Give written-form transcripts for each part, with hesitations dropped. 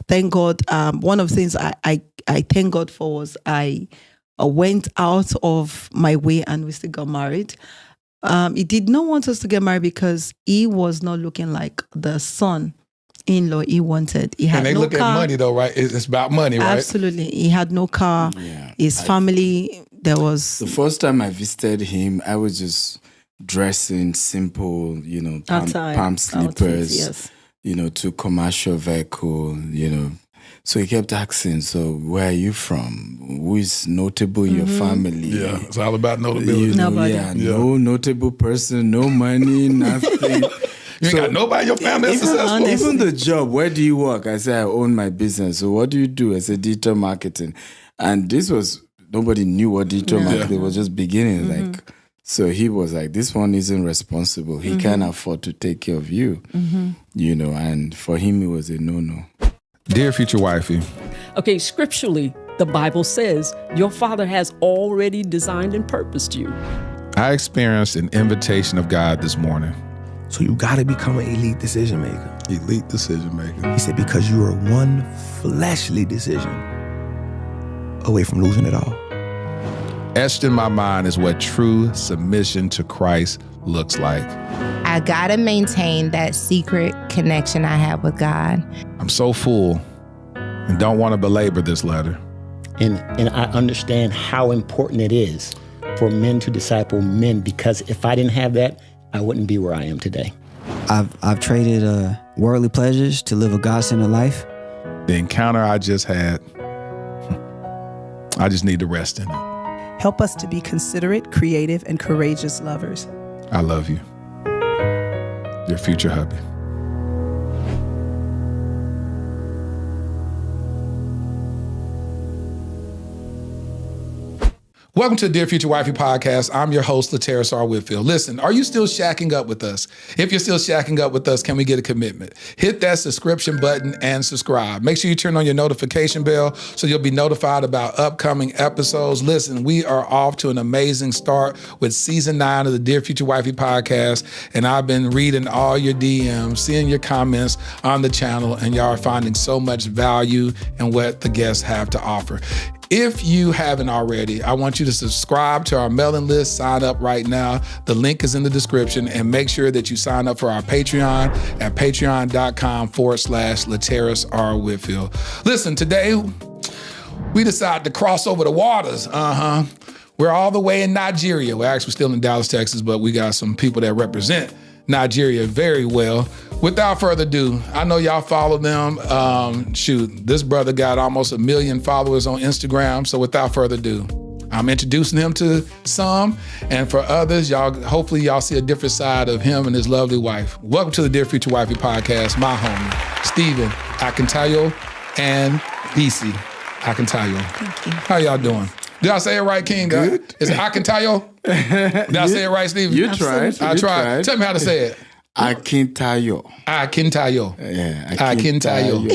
thank God. One of the things I thank God for was I went out of my way and we still got married. He did not want us to get married because he was not looking like the son-in-law he wanted. He had and they no look car. at money though, right? It's about money, right? Absolutely. He had no car. Yeah. His family, there was... The first time I visited him, I was just dressing simple, palm slippers, yes. To commercial vehicle, So he kept asking, so where are you from? Who is notable in your family? Yeah, it's all about notability. No notable person, no money, nothing. You ain't got nobody in your family that's successful. Even the job, where do you work? I said, I own my business. So what do you do? I said, digital marketing. And this was, nobody knew what digital marketing was, just beginning. So he was like, this one isn't responsible. He can't afford to take care of you, and for him, it was a no-no. Dear future wifey. Okay, scripturally, the Bible says your Father has already designed and purposed you. I experienced an invitation of God this morning. So you got to become an elite decision maker. Elite decision maker. He said, because you are one fleshly decision away from losing it all. Etched in my mind is what true submission to Christ looks like. I gotta maintain that secret connection I have with God. I'm so full and don't want to belabor this letter. And I understand how important it is for men to disciple men, because if I didn't have that, I wouldn't be where I am today. I've traded worldly pleasures to live a God-centered life. The encounter I just had, I just need to rest in it. Help us to be considerate, creative, and courageous lovers. I love you. Your future hubby. Welcome to the Dear Future Wifey podcast. I'm your host, Lateris R. Whitfield. Listen, are you still shacking up with us? If you're still shacking up with us, can we get a commitment? Hit that subscription button and subscribe. Make sure you turn on your notification bell so you'll be notified about upcoming episodes. Listen, we are off to an amazing start with season 9 of the Dear Future Wifey podcast. And I've been reading all your DMs, seeing your comments on the channel, and y'all are finding so much value in what the guests have to offer. If you haven't already, I want you to subscribe to our mailing list, sign up right now. The link is in the description, and make sure that you sign up for our Patreon at patreon.com/Lateris R. Whitfield. Listen, today we decided to cross over the waters. We're all the way in Nigeria. We're actually still in Dallas, Texas, but we got some people that represent Nigeria very well. Without further ado, I know y'all follow them. This brother got almost 1 million followers on Instagram. So without further ado, I'm introducing him to some, and for others, hopefully y'all see a different side of him and his lovely wife. Welcome to the Dear Future Wifey podcast, my homie, Stephen Akintayo and BC Akintayo. Thank you. How y'all doing? Did I say it right, King? Good. Is it Akintayo? Did I say it right, Stephen? You tried. I tried. Tell me how to say it. Akintayo. Akintayo. Yeah, Akintayo.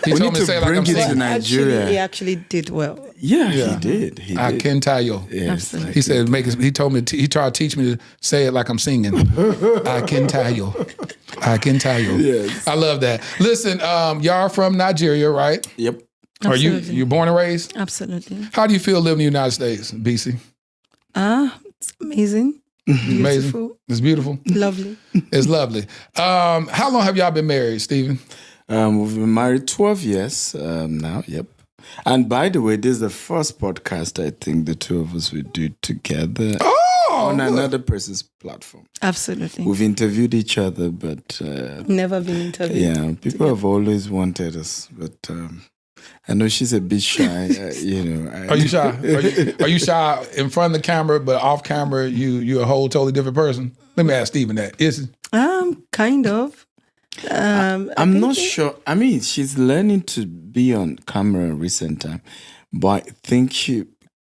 He told me to say it like I'm saying. Nigeria. He actually did well. Yeah, he did. Akintayo. Yes, Absolutely. He said, he told me, he tried to teach me to say it like I'm singing. Akintayo. Akintayo. Yes. I love that. Listen, y'all from Nigeria, right? Yep. Are Absolutely. you born and raised? Absolutely. How do you feel living in the United States, BC? It's amazing. Amazing. Beautiful. It's beautiful. Lovely. It's lovely. How long have y'all been married, Stephen? We've been married 12 years now. Yep. And by the way, this is the first podcast I think the two of us would do together on another person's platform. Absolutely. We've interviewed each other, but Never been interviewed. yeah, people have always wanted us, but I know she's a bit shy. Are you shy? Are you shy in front of the camera, but off camera you're a whole totally different person? Let me ask Stephen that. Is it? Kind of. I'm not sure. I mean, she's learning to be on camera in recent time, but I think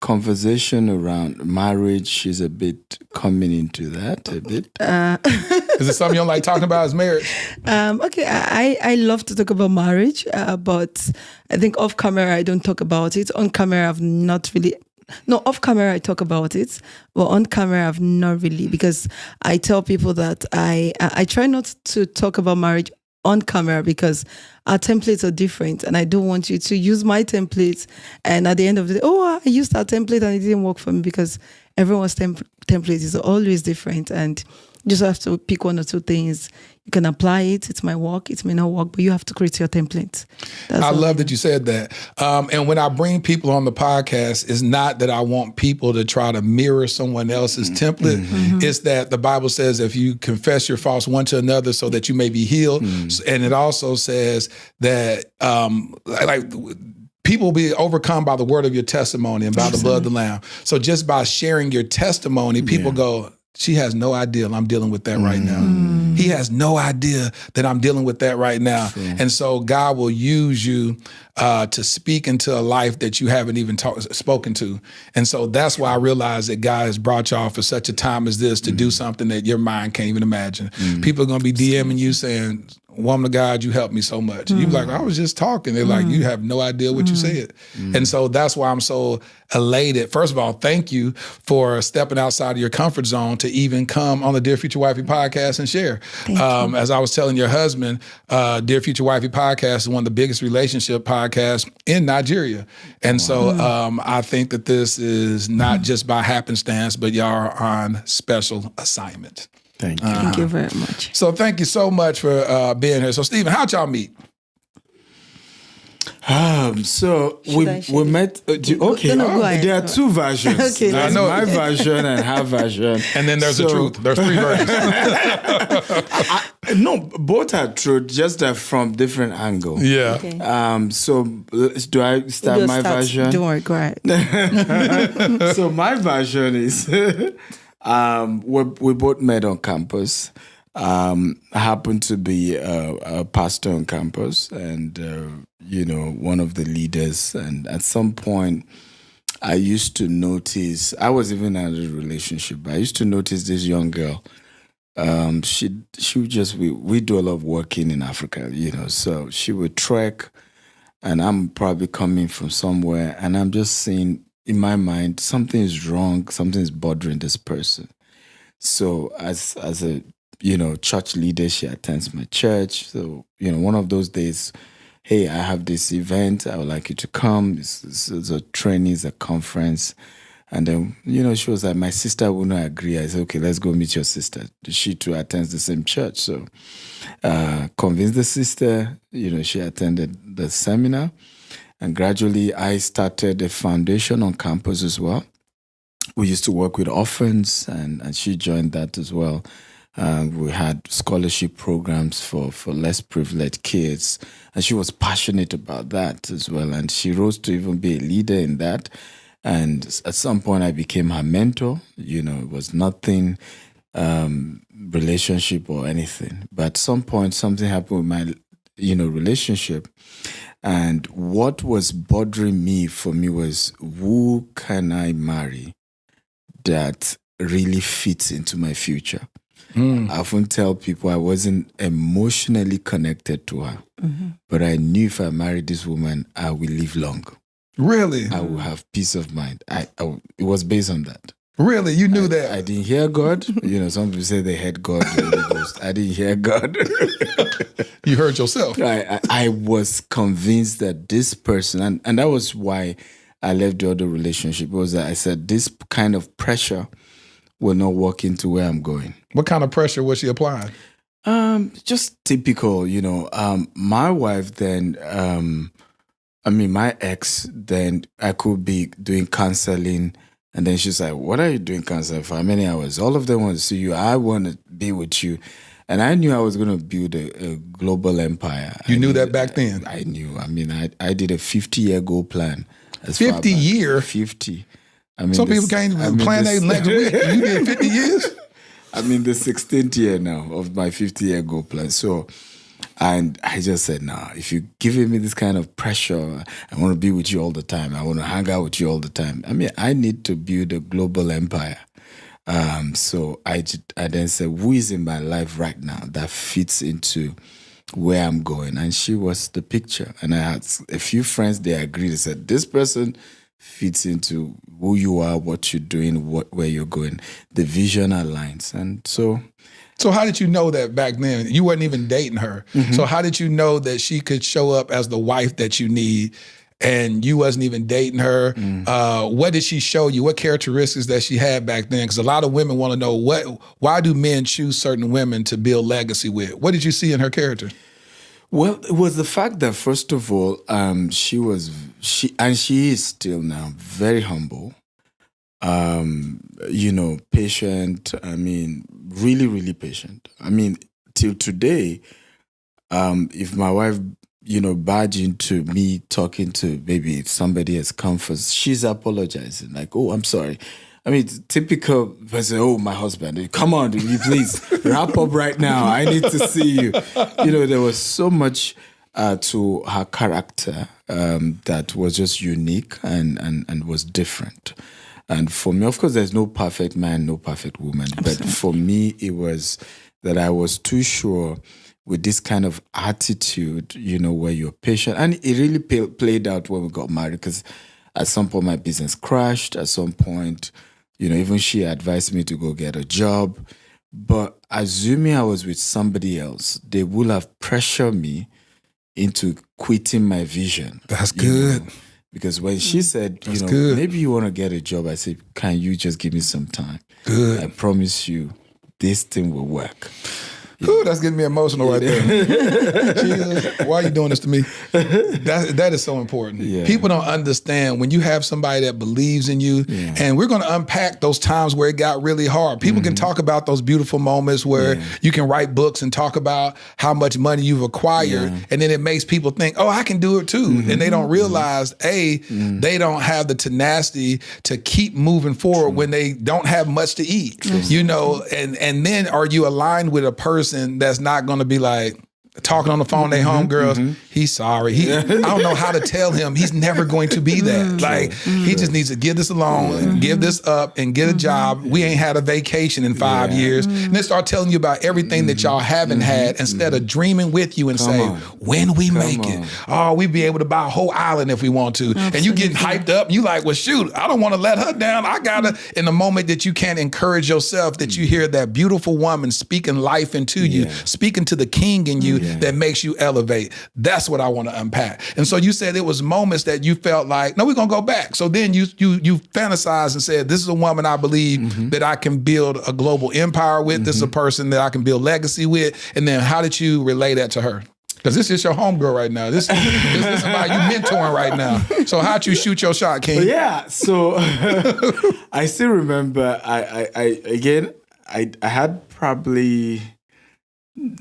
conversation around marriage, she's a bit coming into that a bit. Is it something you don't like talking about as marriage? Okay, I love to talk about marriage, but I think off camera I don't talk about it. On camera I've not really. No, off camera I talk about it, but on camera I've not really, because I tell people that I try not to talk about marriage on camera because our templates are different, and I don't want you to use my templates. And at the end of the day, I used that template and it didn't work for me, because everyone's template is always different, and you just have to pick one or two things. You can apply it. It might work. It may not work, but you have to create your template. I love that you said that. And when I bring people on the podcast, it's not that I want people to try to mirror someone else's template. It's that the Bible says if you confess your faults one to another so that you may be healed. And it also says that people will be overcome by the word of your testimony and by the blood of the Lamb. So just by sharing your testimony, people go, she has no idea I'm dealing with that right now. He has no idea that I'm dealing with that right now. And so God will use you to speak into a life that you haven't even spoken to. And so that's why I realized that God has brought y'all for such a time as this to do something that your mind can't even imagine. People are going to be DMing you saying, woman of God, you helped me so much. You be like, I was just talking. They're like, you have no idea what you said. And so that's why I'm so elated. First of all, thank you for stepping outside of your comfort zone to even come on the Dear Future Wifey podcast and share. As I was telling your husband, Dear Future Wifey podcast is one of the biggest relationship podcasts in Nigeria. And so I think that this is not just by happenstance, but y'all are on special assignment. Thank you. Thank you very much. So thank you so much for being here. So Stephen, how'd y'all meet? So we met. Okay, go ahead. There are two versions. Okay. There's I know. my version and her version. And then there's the truth. There's three versions. No, both are true, just from different angle. Yeah. Okay. So do I start my version? Don't worry, go ahead. So my version is we both met on campus. I happened to be a pastor on campus and, one of the leaders. And at some point, I used to notice, I was even in a relationship, but I used to notice this young girl. She would just, we do a lot of working in Africa, so she would trek and I'm probably coming from somewhere and I'm just seeing in my mind, something is wrong, something is bothering this person. So as a, church leader, she attends my church. So, one of those days, hey, I have this event. I would like you to come. It's a training, it's a conference. And then, she was like, my sister would not agree. I said, okay, let's go meet your sister. She too attends the same church. So convinced the sister, she attended the seminar. And gradually, I started a foundation on campus as well. We used to work with orphans, and she joined that as well. We had scholarship programs for less privileged kids, and she was passionate about that as well. And she rose to even be a leader in that. And at some point, I became her mentor. It was nothing relationship or anything. But at some point, something happened with my, relationship. And what was bothering me for me was, who can I marry that really fits into my future? I often tell people I wasn't emotionally connected to her, but I knew if I married this woman, I will live long. Really? I will have peace of mind. It was based on that. Really? You knew that? I didn't hear God. Some people say they heard God. I didn't hear God. You heard yourself. I was convinced that this person, and that was why I left the other relationship, was that I said, this kind of pressure will not walk into where I'm going. What kind of pressure was she applying? Just typical, my wife then, my ex, then I could be doing counseling. And then she's like, what are you doing counseling for? How many hours? All of them want to see you. I want to be with you. And I knew I was going to build a global empire. You knew that back then? I knew. I did a 50-year goal plan. 50 years? 50. Some people can't even plan their next week. You did 50 years? I'm in the 16th year now of my 50-year goal plan. So, and I just said, nah, if you're giving me this kind of pressure, I want to be with you all the time. I want to hang out with you all the time. I need to build a global empire. So I then said, who is in my life right now that fits into where I'm going? And she was the picture. And I had a few friends, they agreed. They said, this person fits into who you are, what you're doing, where you're going. The vision aligns. And so So how did you know that back then? You weren't even dating her. So how did you know that she could show up as the wife that you need and you wasn't even dating her? What did she show you? What characteristics that she had back then? Because a lot of women want to know why do men choose certain women to build legacy with? What did you see in her character? Well, it was the fact that, first of all, she is still now very humble, patient. I mean, really, really patient. I mean, till today, if my wife, barge into me talking to maybe somebody has come first, she's apologizing, like, oh, I'm sorry. I mean, typical person, oh, my husband, come on, please wrap up right now. I need to see you. There was so much to her character that was just unique and was different. And for me, of course, there's no perfect man, no perfect woman. Absolutely. But for me, it was that I was too sure with this kind of attitude, where you're patient. And it really played out when we got married, because at some point my business crashed. At some point, even she advised me to go get a job. But assuming I was with somebody else, they would have pressured me into quitting my vision. That's good. Because when she said, maybe you want to get a job, I said, can you just give me some time? Good. I promise you, this thing will work. Ooh, that's getting me emotional right there. Jesus, why are you doing this to me? That is so important. Yeah. People don't understand when you have somebody that believes in you, and we're going to unpack those times where it got really hard. People can talk about those beautiful moments where you can write books and talk about how much money you've acquired, and then it makes people think, oh, I can do it too. And they don't realize, they don't have the tenacity to keep moving forward when they don't have much to eat, and then are you aligned with a person that's not going to be like talking on the phone, they homegirls, he's sorry. I don't know how to tell him. He's never going to be that. He just needs to give this alone, and give this up, and get a job. We ain't had a vacation in 5 years. And then start telling you about everything that y'all haven't had, instead of dreaming with you and say, when we make it, we'd be able to buy a whole island if we want to. Absolutely. And you getting hyped up, you like, well, shoot, I don't want to let her down. I gotta, in the moment that you can't encourage yourself, that you hear that beautiful woman speaking life into you, speaking to the king in you, that makes you elevate. That's what I want to unpack. And so you said it was moments that you felt like, no, we're going to go back. So then you fantasized and said, this is a woman I believe that I can build a global empire with. This is a person that I can build legacy with. And then how did you relay that to her? Because this is your homegirl right now. This is about you mentoring right now. So how'd you shoot your shot, King? Yeah, so I still remember, I had probably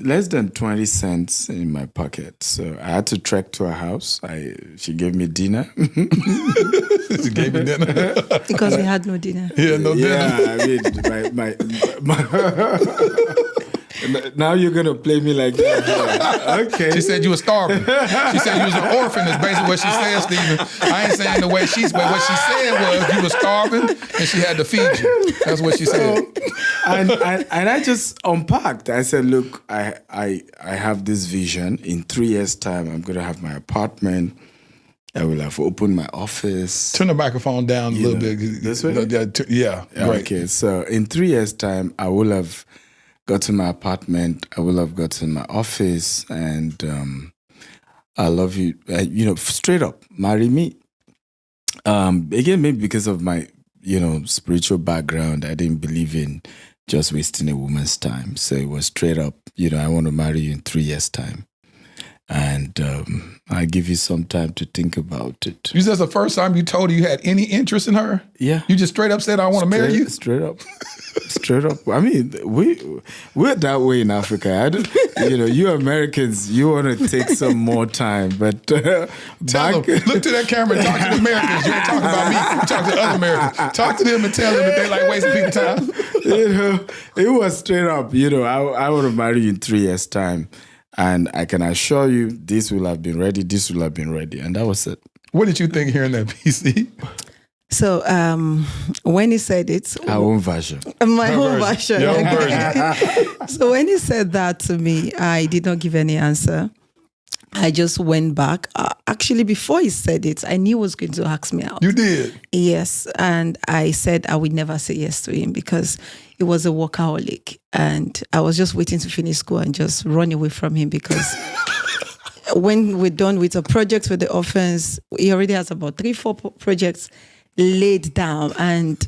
less than 20 cents in my pocket. So I had to trek to her house. She gave me dinner. She gave me dinner? Because we had no dinner. Yeah, no dinner. Yeah, I mean, my now you're going to play me like that. Okay. She said you were starving. She said you was an orphan, is basically what she said, Stephen. I ain't saying the way but what she said was you were starving and she had to feed you. That's what she said. And I just unpacked. I said, look, I have this vision. In 3 years' time, I'm going to have my apartment. I will have opened my office. Turn the microphone down a little bit. This way? Yeah, great. Okay, so in 3 years' time, I will have gotten my apartment. I will have gotten my office, and I love you. Straight up, marry me. Again, maybe because of my, spiritual background, I didn't believe in just wasting a woman's time. So it was straight up, I want to marry you in 3 years' time. And I give you some time to think about it. You said that's the first time you told her you had any interest in her? Yeah. You just straight up said, I want to marry you? Straight up. Straight up. I mean, we're that way in Africa. You Americans, you want to take some more time, but tell them, look to that camera and talk to the Americans. You ain't talking about me. You talk to the other Americans. Talk to them and tell them that they like wasting people's time. It was straight up. I want to marry you in 3 years' time. And I can assure you, this will have been ready, this will have been ready. And that was it. What did you think hearing that, PC? So when he said it... Our own version. My own version. Your own version. So when he said that to me, I did not give any answer. I just went back. Actually, before he said it, I knew he was going to ask me out. You did? Yes. And I said I would never say yes to him because he was a workaholic. And I was just waiting to finish school and just run away from him because when we're done with a project with the orphans, he already has about 3-4 projects laid down. And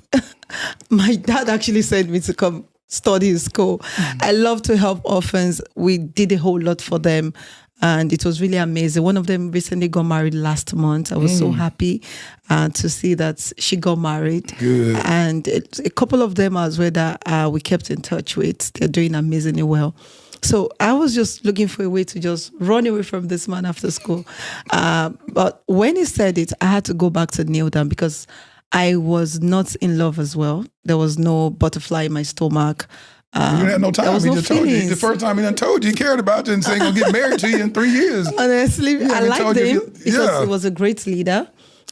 my dad actually sent me to come study in school. I love to help orphans. We did a whole lot for them. And it was really amazing. One of them recently got married last month. I was so happy to see that she got married. Good. And a couple of them as well that we kept in touch with. They're doing amazingly well. So I was just looking for a way to just run away from this man after school. But when he said it, I had to go back to kneel down because I was not in love as well. There was no butterfly in my stomach. You didn't have no time. Was He no just told you. feelings. The first time he done told you he cared about you and saying he's gonna get married to you in 3 years. Honestly, Yeah, I he liked told you him you- because yeah. he was a great leader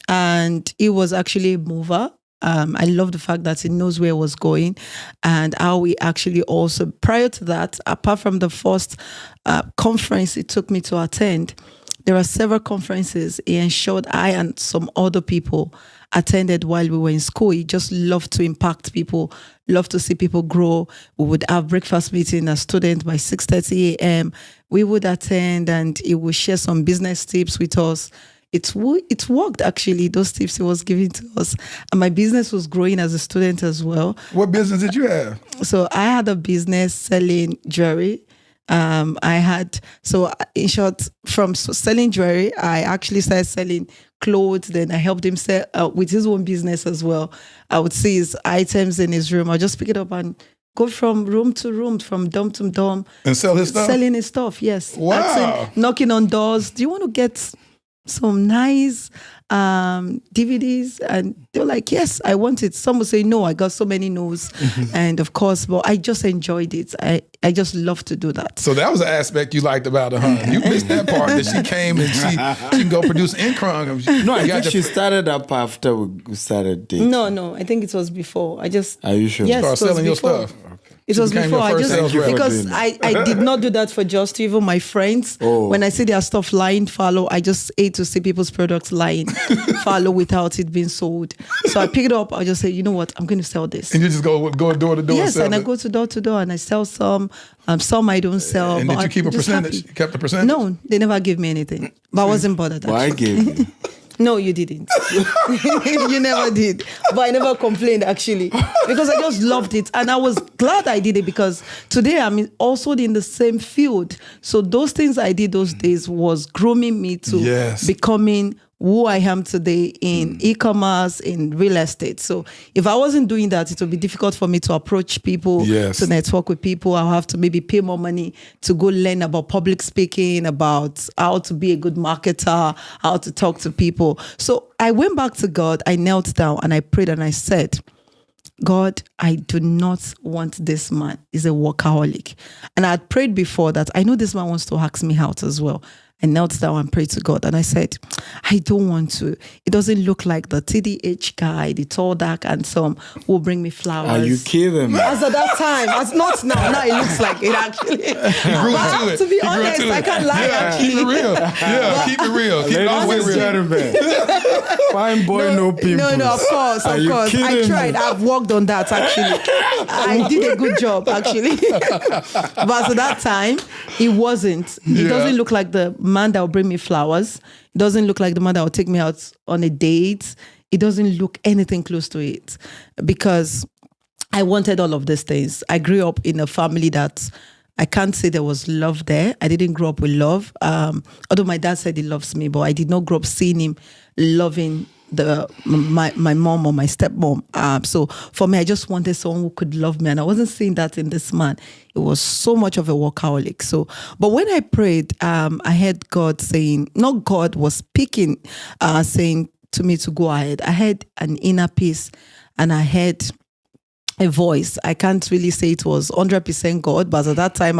and he was actually a mover. I love the fact that he knows where he was going and how we actually also, prior to that, apart from the first conference it took me to attend, there are several conferences he ensured I and some other people attended while we were in school. He just loved to impact people, loved to see people grow. We would have breakfast meeting as students by 6:30 a.m. We would attend and he would share some business tips with us. It worked actually, those tips he was giving to us. And my business was growing as a student as well. What business did you have? So I had a business selling jewelry. In short, from selling jewelry, I actually started selling clothes. Then I helped him sell with his own business as well. I would see his items in his room. I'll just pick it up and go from room to room, from dorm to dorm. And sell his stuff? Selling his stuff, yes. Wow. Asking, knocking on doors. Do you want to get some nice DVDs? And they're like, yes, I want it. Some will say, no, I got so many no's. And of course, but I just enjoyed it. I just love to do that. So that was an aspect you liked about her, huh? You missed that part that she came and she can go produce income. No, I think she started up after we started dating. No, I think it was before. Are you sure? Yes, Start it was selling your before. stuff. It was became before. your first sales rep. Because I did not do that for just even my friends. When I see their stuff lying fallow, I just hate to see people's products lying fallow without it being sold. So I pick it up. I just say, you know what, I'm going to sell this. And you just go door to door and Yes, sell and I it? go to door and I sell some. Some I don't sell. And but did you keep a I'm just percentage? happy. You kept a percentage? No, they never gave me anything. But I wasn't bothered. Well, I actually. gave you. No, you didn't. You never did. But I never complained actually because I just loved it. And I was glad I did it because today I'm also in the same field. So those things I did those days was grooming me to becoming who I am today in e-commerce, in real estate. So if I wasn't doing that, it would be difficult for me to approach people, to network with people. I'll have to maybe pay more money to go learn about public speaking, about how to be a good marketer, how to talk to people. So I went back to God, I knelt down and I prayed and I said, God, I do not want this man. He's a workaholic. And I had prayed before that I know this man wants to ask me out as well. I knelt down and prayed to God and I said, I don't want to. It doesn't look like the TDH guy, the tall, dark, handsome who will bring me flowers. Are you kidding me? As at that time, as not now. Now it looks like it actually. But to be honest, I can't lie actually. Keep it real. Yeah, keep it real. Keep it all the way Ladies and real. gentlemen, fine boy, no pimples. No, of course. Are you I kidding tried. me? I've worked on that actually. I did a good job actually. But at that time, it wasn't. It doesn't look like the man that will bring me flowers. It doesn't look like the man that will take me out on a date. It doesn't look anything close to it because I wanted all of these things. I grew up in a family that I can't say there was love there. I didn't grow up with love. Although my dad said he loves me, but I did not grow up seeing him loving my mom or my stepmom. So for me, I just wanted someone who could love me. And I wasn't seeing that in this man. It was so much of a workaholic. So, but when I prayed, I heard God saying, not God was speaking, saying to me to go ahead. I had an inner peace and I had a voice. I can't really say it was 100% God, but at that time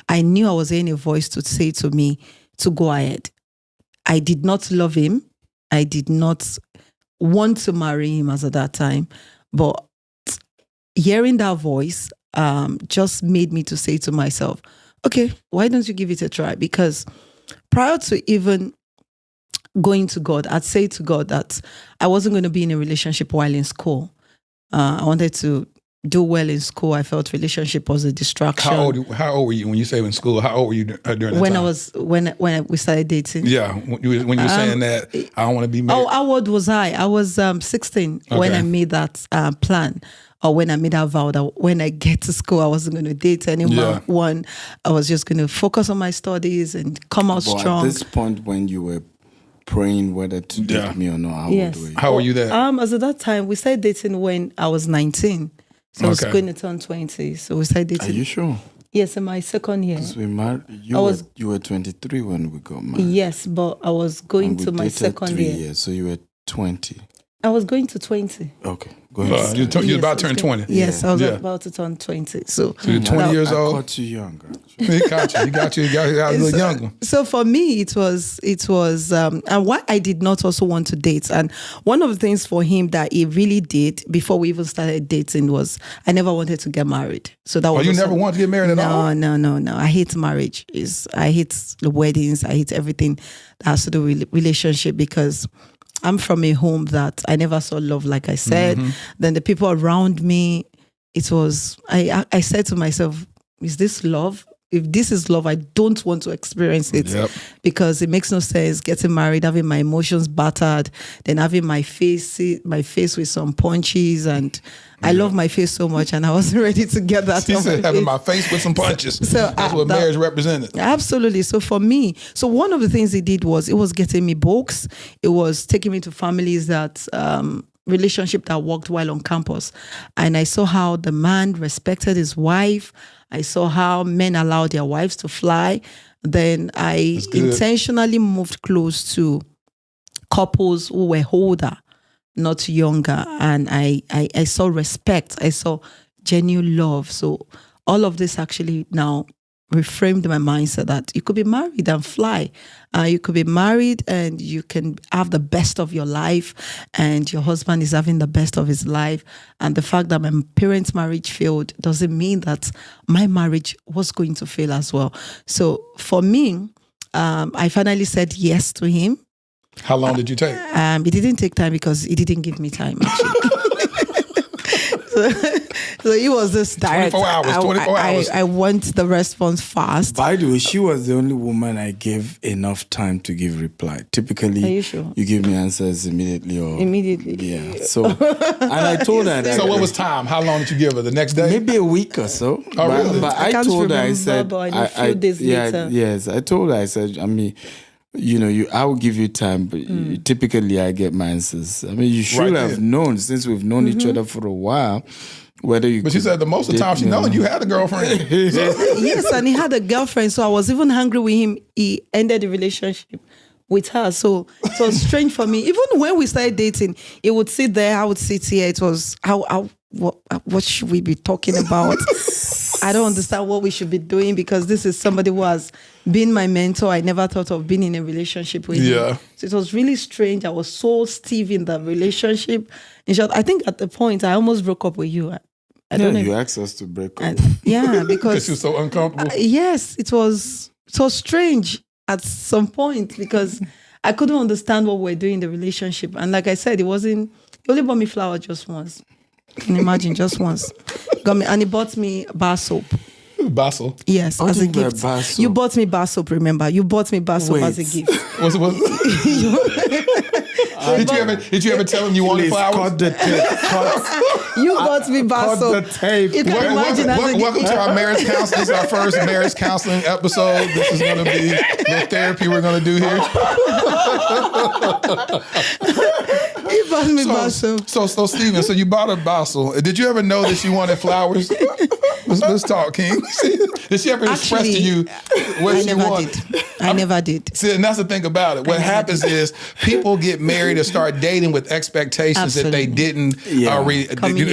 I knew I was hearing a voice to say to me to go ahead. I did not love him. I did not want to marry him as at that time, but hearing that voice just made me to say to myself, okay, why don't you give it a try? Because prior to even going to God, I'd say to God that I wasn't going to be in a relationship while in school. I wanted to do well in school. I felt relationship was a distraction. How old were you when you say in school? How old were you during that when time? when we started dating? Yeah, when you were saying that, I don't want to be married. Oh, how old was I? I was 16 when I made that plan. Or when I made that vow that when I get to school, I wasn't going to date anyone. I was just going to focus on my studies and come out strong. At this point, when you were praying whether to date me or not, how old were you? How were you there? As at that time, we started dating when I was 19. So I was going to turn 20. So we started dating. Are you sure? Yes, in my second year. Because we married. You were 23 when we got married. Yes, but I was going to my second 3 year. years, so you were 20. I was going to 20. Okay, go ahead. You're about to turn 20. Yes, I was about to turn 20. So you're 20 years old? I caught you young. He got you a little younger. So for me, it was, and why I did not also want to date. And one of the things for him that he really did before we even started dating was I never wanted to get married. So that was. You never wanted to get married at all? No. I hate marriage. I hate the weddings. I hate everything that has to do with relationship because I'm from a home that I never saw love, like I said. Then the people around me, it was, I said to myself, is this love? If this is love, I don't want to experience it because it makes no sense getting married, having my emotions battered, then having my face with some punches. And I love my face so much and I wasn't ready to get that. She said having my face with some punches. So that's what marriage represented. Absolutely. So for me, one of the things he did was it was getting me books. It was taking me to families that relationship that worked well on campus. And I saw how the man respected his wife. I saw how men allowed their wives to fly. Then I intentionally moved close to couples who were older, not younger. And I saw respect. I saw genuine love. So all of this actually now reframed my mindset that you could be married and fly. You could be married and you can have the best of your life and your husband is having the best of his life. And the fact that my parents' marriage failed doesn't mean that my marriage was going to fail as well. So for me, I finally said yes to him. How long did you take? It didn't take time because he didn't give me time, actually. So he was just direct. 24 hours. I want the response fast. By the way, she was the only woman I gave enough time to give reply. Typically, are you sure? You give me answers immediately. Immediately. So, and I told her that. So what was time? How long did you give her? The next day? Maybe a week or so. Oh, really? But I told her, I said, a few days later. Yes, I told her, I said, I mean, I will give you time, but typically I get my answers. I mean, you should have known, since we've known each other for a while, whether you. But she said the most of the time she known you had a girlfriend. Yes, and he had a girlfriend, so I was even angry with him. He ended the relationship with her, so it was strange for me. Even when we started dating, he would sit there, I would sit here. It was what should we be talking about? I don't understand what we should be doing because this is somebody who has been my mentor. I never thought of being in a relationship with him. So it was really strange. I was so stiff in the relationship. In short, I think at the point I almost broke up with you. I don't know. You asked us to break up. Because you're so uncomfortable. Yes, it was so strange at some point because I couldn't understand what we were doing in the relationship. And like I said, he only bought me flour just once. Can you imagine? Just once. Got me, and he bought me bar soap. Bar soap? Yes, as a gift. You bought me bar soap, remember? You bought me bar soap as a gift. Did you ever tell him you wanted flowers? Cut the tape. You bought me bar soap. Cut the tape. You can imagine welcome to our marriage counseling. This is our first marriage counseling episode. This is going to be the therapy we're going to do here. He bought me bar soap. So Stephen, so you bought a bottle. Did you ever know that she wanted flowers? Let's talk, King. Did she ever express to you what she wanted? I never did. See, and that's the thing about it. What happens is people get married and start dating with expectations that they didn't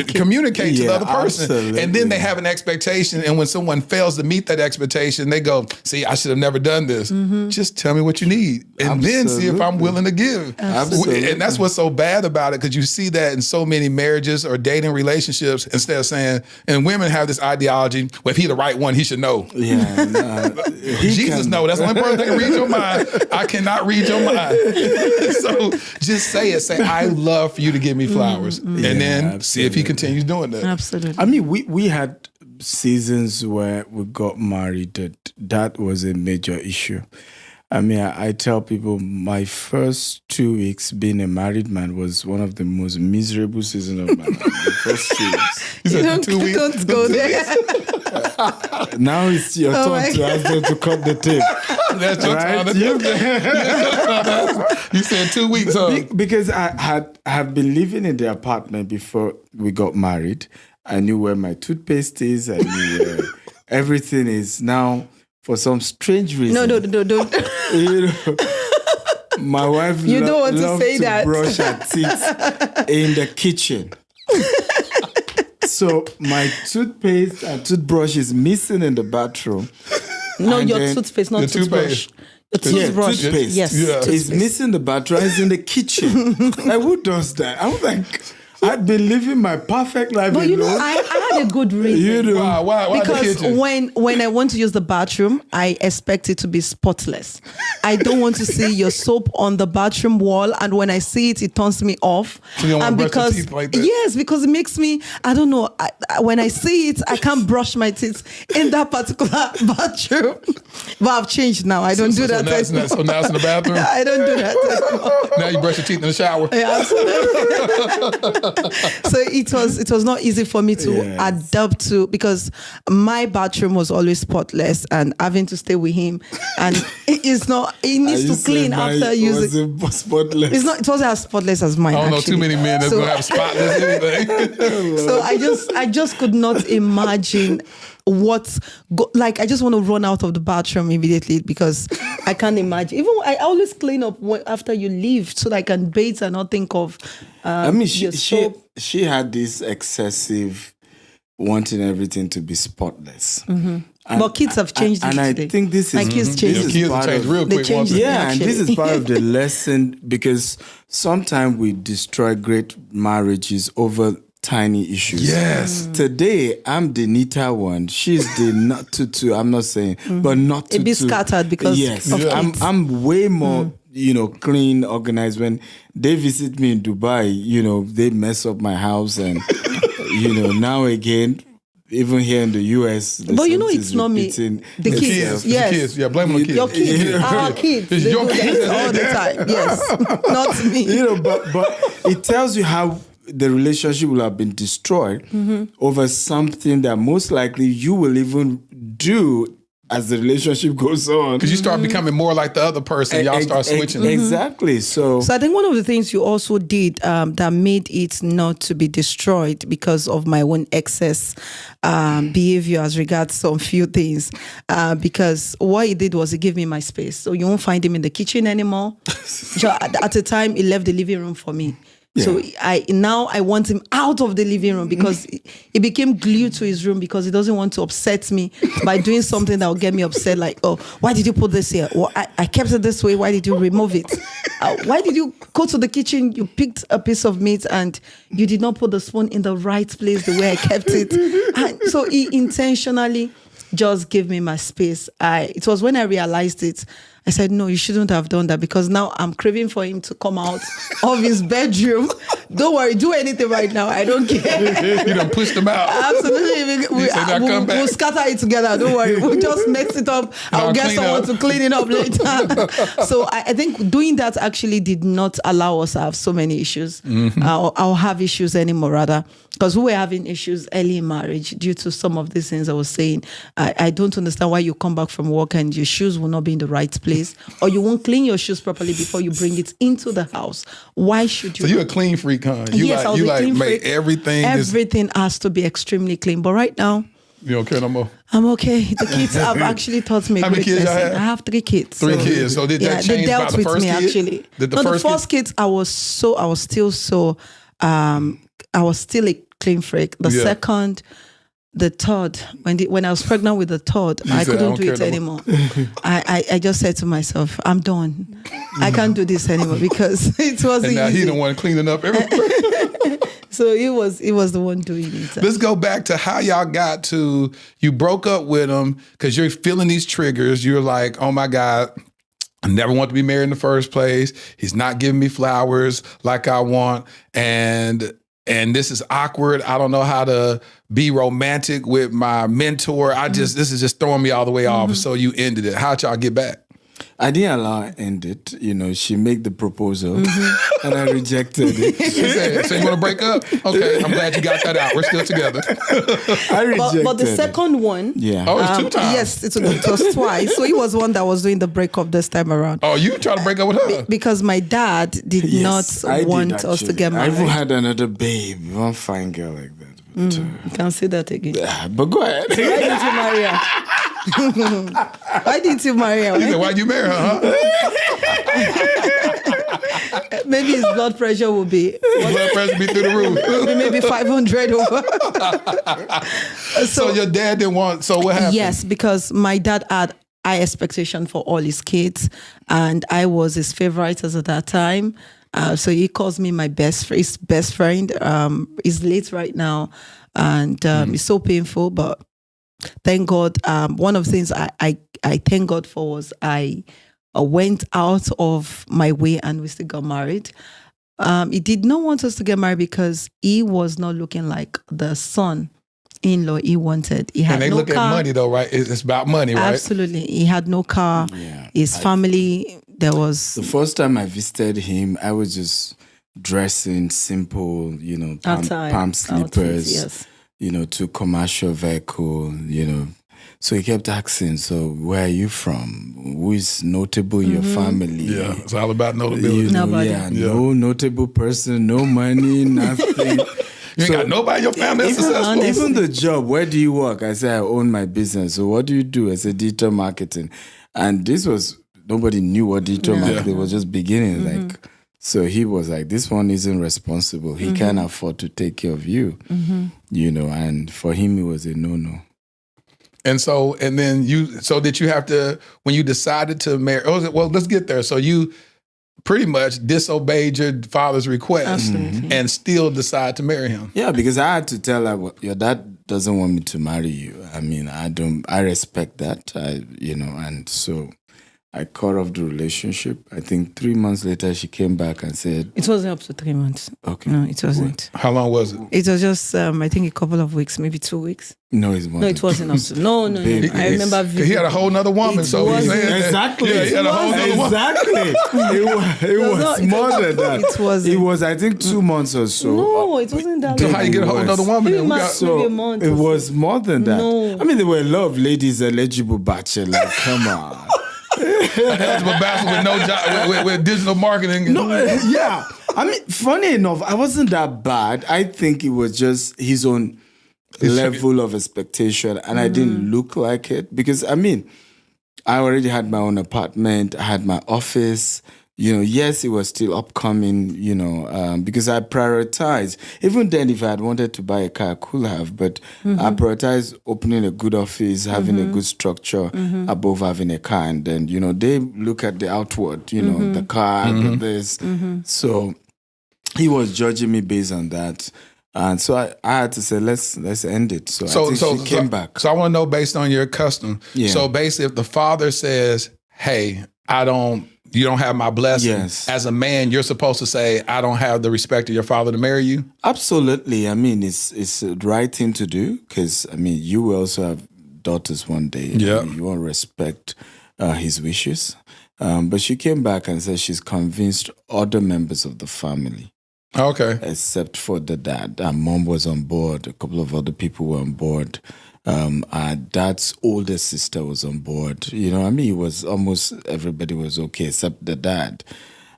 communicate to the other person. Absolutely. And then they have an expectation, and when someone fails to meet that expectation, they go, see, I should have never done this. Just tell me what you need, and then see if I'm willing to give. Absolutely. And that's what's so bad about it, because you see that in so many marriages or dating relationships, instead of saying, and women have this idea theology. Well, if he the right one, he should know. Yeah, Jesus know. That's the only person that can read your mind. I cannot read your mind. So just say it. Say, I love for you to give me flowers. And then see if he continues doing that. Absolutely. I mean, we had seasons where we got married that was a major issue. I mean, I tell people my first 2 weeks being a married man was one of the most miserable seasons of my life. The first 2 weeks. You said 2 weeks? Don't go there. Now it's your turn to ask them to cut the tape. That's your time. You said 2 weeks, huh? Because I had been living in the apartment before we got married. I knew where my toothpaste is. I knew where everything is. Now, for some strange reason. No, don't. You know, my wife You don't want to loved say that. brush her teeth in the kitchen. So my toothpaste and toothbrush is missing in the bathroom. No, And your then toothpaste, not the toothbrush. Your Yeah, toothbrush. toothpaste. Yes. Yeah. It's toothpaste. missing the bathroom. It's in the kitchen. Like, who does that? I was like, I'd been living my perfect life. But you know, alone. I had a good reason. You know, Why the Because kitchen? when I want to use the bathroom, I expect it to be spotless. I don't want to see your soap on the bathroom wall, and when I see it, it turns me off. So you don't and want to brush your because teeth like that? yes, because it makes me, I don't know. When I see it, I can't brush my teeth in that particular bathroom. But I've changed now. I don't do that anymore. So now it's in the bathroom? I don't do that anymore. Now you brush your teeth in the shower? Yeah, absolutely. So it was not easy for me to adapt to, because my bathroom was always spotless, and having to stay with him, and it's not. He needs to clean after using. Spotless. It's not. It wasn't as spotless as mine. I don't know actually. too many men that's gonna have spotless anything. So I just could not imagine like I just want to run out of the bathroom immediately, because I can't imagine. Even I always clean up after you leave so that I can bathe and not think of. I mean, your soap. she had this excessive wanting everything to be spotless. And, But kids have changed it and today. I think this is My kids changed this it. is Kids part change of- real They quick. changed once- it. Yeah, and this is Actually. part of the lesson, because sometimes we destroy great marriages over tiny issues. Yes. Today, I'm the neater one. She's the not tutu. I'm not saying, but not tutu. It be scattered because yes, of kids. I'm way more, clean, organized. When they visit me in Dubai, they mess up my house, and now again. Even here in the US, But it's not me. The The kids, kids. yes. The kids. Yeah, blame on the kids. Your kids, Yeah. our kids, It's they your do kids. that all the time. Yes, not me. But it tells you how the relationship will have been destroyed over something that most likely you will even do as the relationship goes on. Because you start becoming more like the other person. Y'all start switching. Exactly. So So I think one of the things you also did that made it not to be destroyed because of my own excess behavior as regards some few things. Because what he did was he gave me my space. So you won't find him in the kitchen anymore. So at the time, he left the living room for me. So I want him out of the living room, because he became glued to his room, because he doesn't want to upset me by doing something that will get me upset. Like, oh, why did you put this here? Well, I kept it this way. Why did you remove it? Why did you go to the kitchen? You picked a piece of meat and you did not put the spoon in the right place the way I kept it. And so he intentionally just gave me my space. It was when I realized it, I said, no, you shouldn't have done that, because now I'm craving for him to come out of his bedroom. Don't worry, do anything right now. I don't care. You done pushed them out. Absolutely. We'll scatter it together. Don't worry. We'll just mix it up. I'll get someone to clean it up later. So I think doing that actually did not allow us to have so many issues. I'll have issues anymore, rather. Because we were having issues early in marriage due to some of these things I was saying. I don't understand why you come back from work and your shoes will not be in the right place, or you won't clean your shoes properly before you bring it into the house. Why should you? So you're a clean freak, huh? You Yes, I was a clean make freak. everything. Everything has to be extremely clean. But right now, You don't care no more. I'm okay. The kids have actually taught me a How many great kids y'all lesson. have? I have 3 kids. 3 kids. So did that change they dealt by the with first me kid? actually. Did the no, first the first kids, I was still so I was still a clean freak. The Yeah. second, the third, when I was pregnant with the third, I said, "I couldn't don't do it care no anymore. I just said to myself, I'm done. I can't do this anymore because it wasn't And now easy. he the one cleaning up everywhere. So he was the one doing it. Let's go back to how y'all got to, you broke up with him because you're feeling these triggers. You're like, oh my God, I never want to be married in the first place. He's not giving me flowers like I want. And this is awkward. I don't know how to be romantic with my mentor. This is just throwing me all the way off. So you ended it. How'd y'all get back? I didn't allow her to end it. She made the proposal and I rejected it. She said, so you want to break up? Okay, I'm glad you got that out. We're still together. I rejected But the second one, Yeah. Oh, it's 2 times. yes, it was twice. So he was one that was doing the breakup this time around. Oh, you trying to break up with her? Because my dad did Yes, I not did, want us to actually. get I even married. had another babe, one fine girl like that. But, You can say that again. but go ahead. Why didn't you marry her? Why didn't you marry her? He said, why'd you marry her, huh? Maybe his blood pressure will be Blood pressure be through the roof. maybe 500 over. So your dad didn't want, so what happened? Yes, because my dad had high expectation for all his kids, and I was his favorite as at that time. So he calls me his best friend. He's late right now, and it's so painful. But thank God. One of the things I thank God for was I went out of my way and we still got married. He did not want us to get married because he was not looking like the son-in-law he wanted. He had And they no look car. at money though, right? It's about money, right? Absolutely. He had no car. Yeah. His family, there was... The first time I visited him, I was just dressing simple, Outside, palm outfits, slippers, yes. to commercial vehicle, So he kept asking, so where are you from? Who is notable in your family? Yeah, it's all about notability. Nobody. No notable person, no money, nothing. You ain't got nobody in your family that's successful. honestly. Even the job, where do you work? I said, I own my business. So what do you do? I said, digital marketing. And this was, nobody knew what digital marketing was, just beginning. So he was like, this one isn't responsible. He can't afford to take care of you, and for him, it was a no-no. And so, and then did you have to, when you decided to marry, well, let's get there. So you pretty much disobeyed your father's request Absolutely. and still decide to marry him. Yeah, because I had to tell her, well, your dad doesn't want me to marry you. I mean, I respect that, and so I cut off the relationship. I think 3 months later, she came back and said, It wasn't up to 3 months. okay. No, it wasn't. How long was it? It was just, I think, a couple of weeks, maybe 2 weeks. No, it's more No, than it wasn't up to... No. Baby, I remember... He had a whole nother woman, It so he's wasn't- saying that. Exactly. Yeah, he had a whole nother woman. Exactly. It was not- more than that. It wasn't. It was, I think, 2 months or so. No, it wasn't that So long. how you get a whole It nother was. woman? Maybe Then? my- So maybe a month it or so. was more than that. No. I mean, there were a lot of ladies eligible bachelor. Like, come on. Eligible bachelor with no job, with digital marketing. No, yeah. I mean, funny enough, I wasn't that bad. I think it was just his own level of expectation, and I didn't look like it because, I mean, I already had my own apartment. I had my office. Yes, it was still upcoming, because I prioritized. Even then, if I had wanted to buy a car, I could have, but I prioritized opening a good office, having a good structure above having a car. And then, they look at the outward, the car, the this. So he was judging me based on that. And so I had to say, let's end it. So I think she came back. So I want to know, based on your custom. Yeah. So basically, if the father says, hey, you don't have my blessing. Yes. As a man, you're supposed to say, I don't have the respect of your father to marry you. Absolutely. I mean, it's the right thing to do because, I mean, you will also have daughters one day. Yeah. I mean, you want to respect his wishes. But she came back and said she's convinced other members of the family. Okay. Except for the dad. Her mom was on board. A couple of other people were on board. Our dad's older sister was on board. I mean, it was almost everybody was okay except the dad.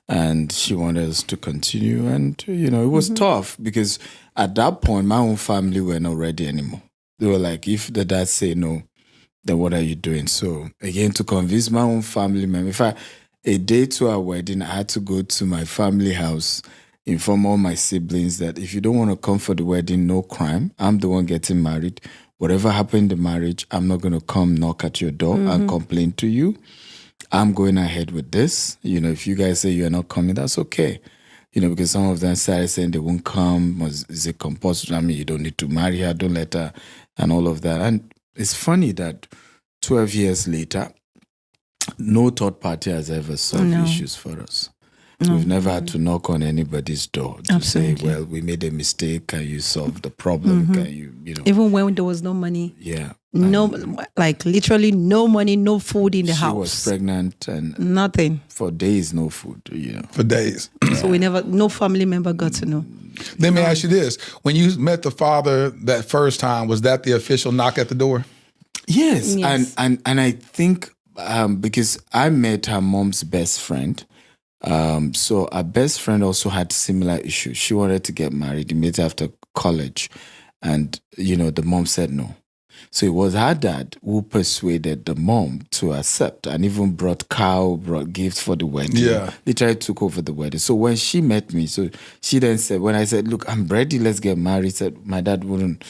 And she wanted us to continue. And, it was tough because at that point, my own family were not ready anymore. They were like, if the dad say no, then what are you doing? So, again, to convince my own family member, a day to our wedding, I had to go to my family house, inform all my siblings that if you don't want to come for the wedding, no crime. I'm the one getting married. whatever happened in the marriage, I'm not going to come knock at your door and complain to you. I'm going ahead with this. If you guys say you're not coming, that's okay. Because some of them started saying they won't come. Is it compulsory? I mean, you don't need to marry her, don't let her, and all of that. And it's funny that 12 years later, no third party has ever solved issues for us. We've never had to knock on anybody's door to say, well, we made a mistake. Can you solve the problem? Can you, Even when there was no money. Yeah. Literally no money, no food in the house. She was pregnant and nothing. For days, no food, For days. So no family member got to know. Let me ask you this. When you met the father that first time, was that the official knock at the door? Yes. And I think because I met her mom's best friend, so our best friend also had similar issues. She wanted to get married immediately after college. And, the mom said no. So it was her dad who persuaded the mom to accept and even brought gifts for the wedding. Yeah. Literally took over the wedding. So when she met me, so she then said, when I said, look, I'm ready, let's get married, said, my dad wouldn't,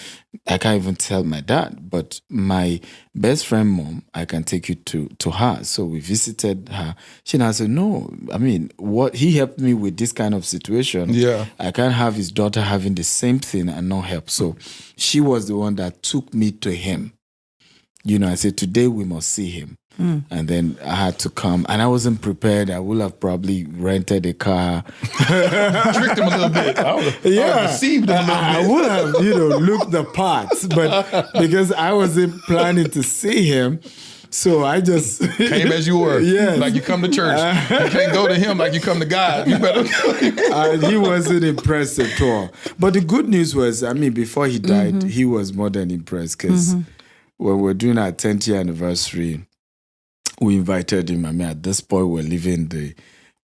I can't even tell my dad, but my best friend mom, I can take you to her. So we visited her. She now said, no, I mean, he helped me with this kind of situation. Yeah. I can't have his daughter having the same thing and not help. So she was the one that took me to him. I said, today we must see him. And then I had to come, and I wasn't prepared. I would have probably rented a car, tricked him a little bit. I would have deceived him a little bit. I would have, looked the parts, but because I wasn't planning to see him, so I just came as you were. Yes. Like you come to church. You can't go to him like you come to God. You better. He wasn't impressed at all. But the good news was, before he died, he was more than impressed because when we're doing our 10th year anniversary, we invited him. At this point, we're living in the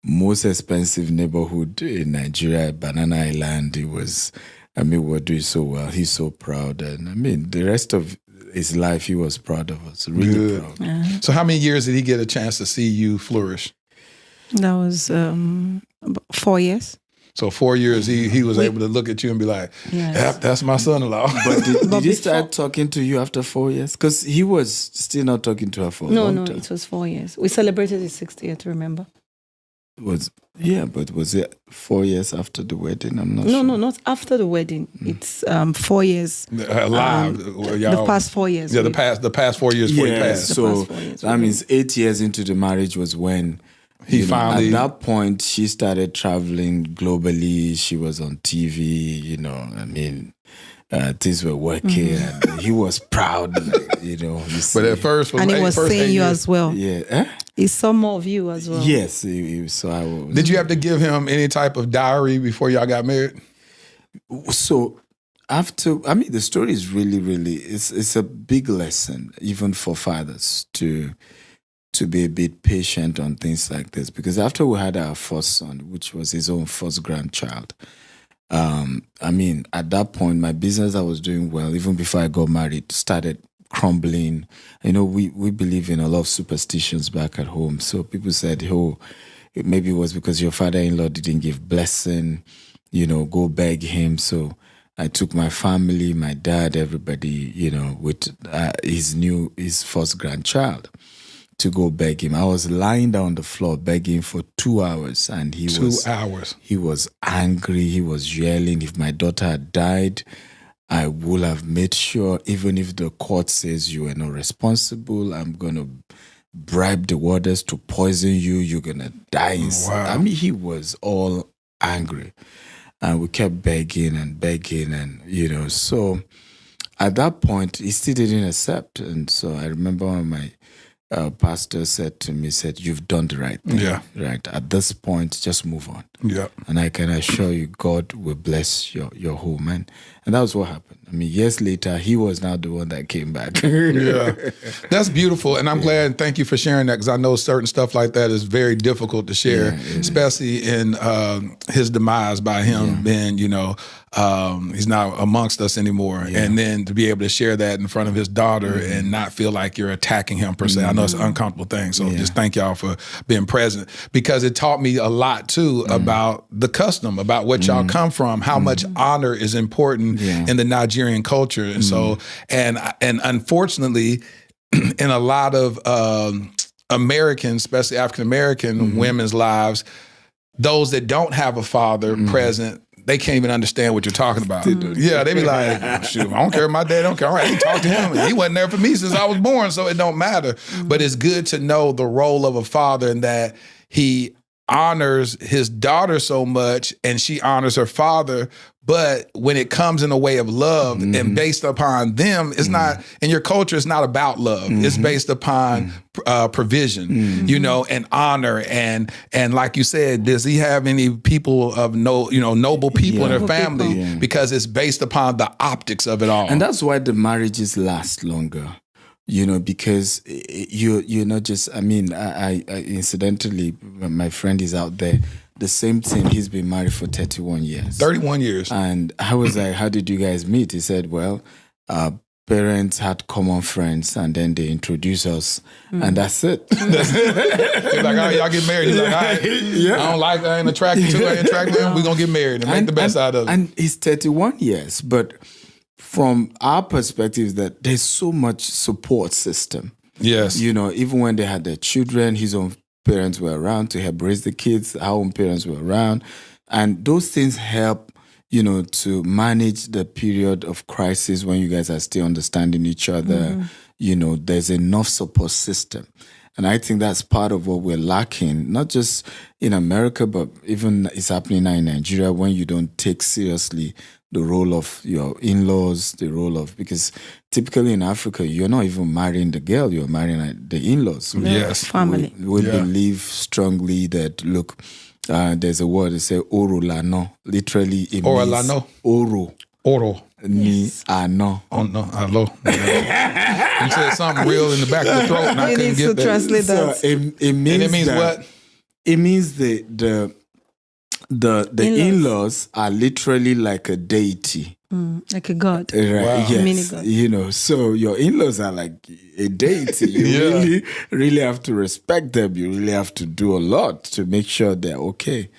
most expensive neighborhood in Nigeria, Banana Island. We're doing so well. He's so proud. And the rest of his life, he was proud of us. Really proud. So how many years did he get a chance to see you flourish? That was 4 years. So 4 years, he was able to look at you and be like, yep, that's my son-in-law. But did he start talking to you after 4 years? Because he was still not talking to her for a long time. No, it was 4 years. We celebrated his 60th, remember? But was it 4 years after the wedding? I'm not sure. No, not after the wedding. It's 4 years. Live. The past 4 years. Yeah, the past 4 years before he passed. So that means 8 years into the marriage was when he finally, at that point, she started traveling globally. She was on TV, things were working, and he was proud, But at first, and he was seeing you as well. Yeah, he saw more of you as well. Yes, he saw. Did you have to give him any type of diary before y'all got married? So after, the story is really, really, it's a big lesson, even for fathers to be a bit patient on things like this. Because after we had our first son, which was his own first grandchild, at that point, my business I was doing well, even before I got married, started crumbling. We believe in a lot of superstitions back at home. So people said, maybe it was because your father-in-law didn't give blessing, go beg him. So I took my family, my dad, everybody, with his first grandchild, to go beg him. I was lying down on the floor begging for 2 hours, and he was angry. He was yelling. If my daughter had died, I would have made sure, even if the court says you are not responsible, I'm going to bribe the warders to poison you. You're going to die. Wow. He was all angry. And we kept begging, and so at that point, he still didn't accept. And so I remember when my pastor said to me, you've done the right thing. Yeah. Right. At this point, just move on. Yeah. And I can assure you, God will bless your home. And that was what happened. Years later, he was now the one that came back. Yeah. That's beautiful. And I'm glad, thank you for sharing that, because I know certain stuff like that is very difficult to share, especially in his demise by him being, he's not amongst us anymore. Yeah. And then to be able to share that in front of his daughter and not feel like you're attacking him per se. I know it's an uncomfortable thing. So just thank y'all for being present, because it taught me a lot too about the custom, about what y'all come from, how much honor is important in the Nigerian culture. And so, and unfortunately, in a lot of American, especially African American women's lives, those that don't have a father present, they can't even understand what you're talking about. Yeah, they be like, shoot, I don't care if my dad don't care. All right, I can talk to him. He wasn't there for me since I was born, so it don't matter. But it's good to know the role of a father and that he honors his daughter so much and she honors her father. But when it comes in a way of love and based upon them, it's not, in your culture, it's not about love. It's based upon provision, you know, and honor. And like you said, does he have any people of noble people in their family? Yeah. Because it's based upon the optics of it all. And that's why the marriages last longer. You know, because you're not just, I mean, I incidentally, my friend is out there, the same thing, he's been married for 31 years. 31 years. And I was like, how did you guys meet? He said, well, parents had common friends and then they introduced us and that's it. He's like, all right, y'all get married. He's like, all right, I ain't attracted to, I ain't attracted to him. We're going to get married and make the best out of it. And he's 31 years, but from our perspective, that there's so much support system. Yes. You know, even when they had their children, his own parents were around to help raise the kids, our own parents were around. And those things help, you know, to manage the period of crisis when you guys are still understanding each other. You know, there's enough support system. And I think that's part of what we're lacking, not just in America, but even it's happening now in Nigeria when you don't take seriously the role of your in-laws, the role of, because typically in Africa, you're not even marrying the girl, you're marrying the in-laws. Yes. Family. We believe strongly that, look, there's a word that says oro lano. Literally, it Oro means lano. Oro. Ni ano. Oh, no, hello. You said something real in the back of the throat and I couldn't get that. Translate that. So it means And it means what? It means the in-laws are literally like a deity. Like a god. Right. Wow. Yes. Mini god. You know, so your in-laws are like a deity. You really have to respect them. You really have to do a lot to make sure they're okay.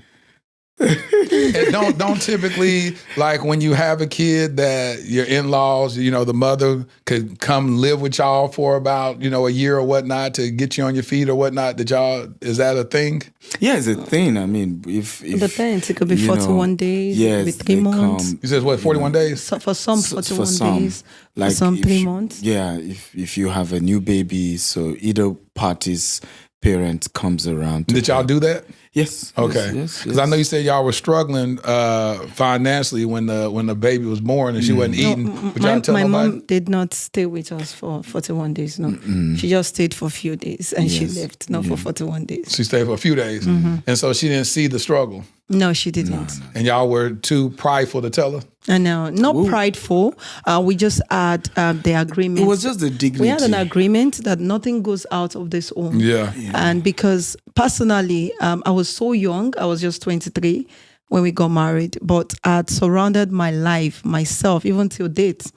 And don't typically, like when you have a kid that your in-laws, you know, the mother could come live with y'all for about, you know, a year or whatnot to get you on your feet or whatnot. Is that a thing? Yeah, it's a thing. I mean, if It depends. It could be 41 days, yes, with 3 months. You said what, 41 days? So for some, 41 for some, days. like for some, if 3 months. Yeah, if you have a new baby, so either party's parent comes around. Did y'all do that? Yes. Okay. Yes. Because I know you said y'all were struggling financially when the baby was born and she wasn't eating. Would y'all tell my nobody? mom did not stay with us for 41 days. No, she just stayed for a few days and she left. Not for 41 days. She stayed for a few days, and so she didn't see the struggle. No, she didn't. And y'all were too prideful to tell her. I know, not prideful. We just had the agreement. It was just the dignity. We had an agreement that nothing goes out of this home. Yeah. And because personally, I was so young, I was just 23 when we got married, but I had surrounded my life, myself, even till date,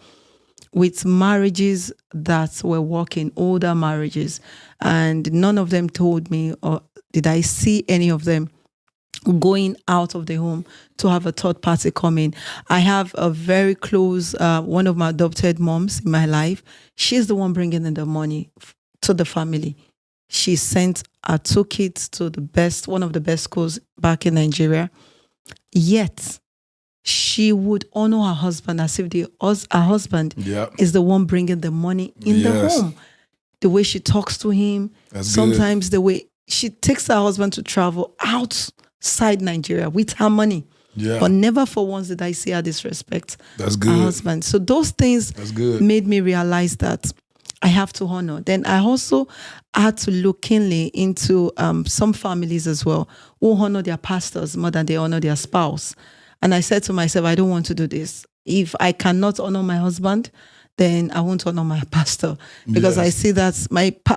with marriages that were working, older marriages. And none of them told me, or did I see any of them going out of the home to have a third party come in. I have a very close, one of my adopted moms in my life. She's the one bringing in the money to the family. She sent her 2 kids to one of the best schools back in Nigeria. Yet, she would honor her husband as if her husband is the one bringing the money in the home. The way she talks to him, sometimes the way she takes her husband to travel outside Nigeria with her money. Yeah. But never for once did I see her disrespect her husband. So those things made me realize that I have to honor. Then I also had to look keenly into some families as well who honor their pastors more than they honor their spouse. And I said to myself, I don't want to do this. If I cannot honor my husband, then I won't honor my pastor, because I see that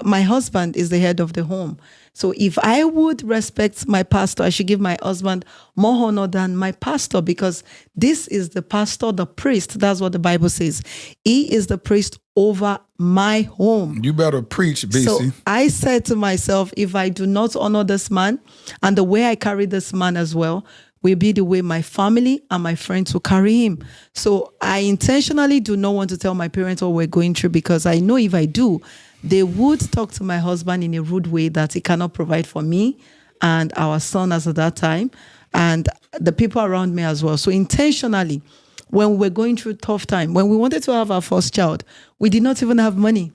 my husband is the head of the home. So if I would respect my pastor, I should give my husband more honor than my pastor, because this is the pastor, the priest. That's what the Bible says. He is the priest over my home. You better preach, BC. So I said to myself, if I do not honor this man and the way I carry this man as well, will be the way my family and my friends will carry him. So I intentionally do not want to tell my parents what we're going through, because I know if I do, they would talk to my husband in a rude way that he cannot provide for me and our son as at that time, and the people around me as well. So intentionally, when we were going through tough time, when we wanted to have our first child, we did not even have money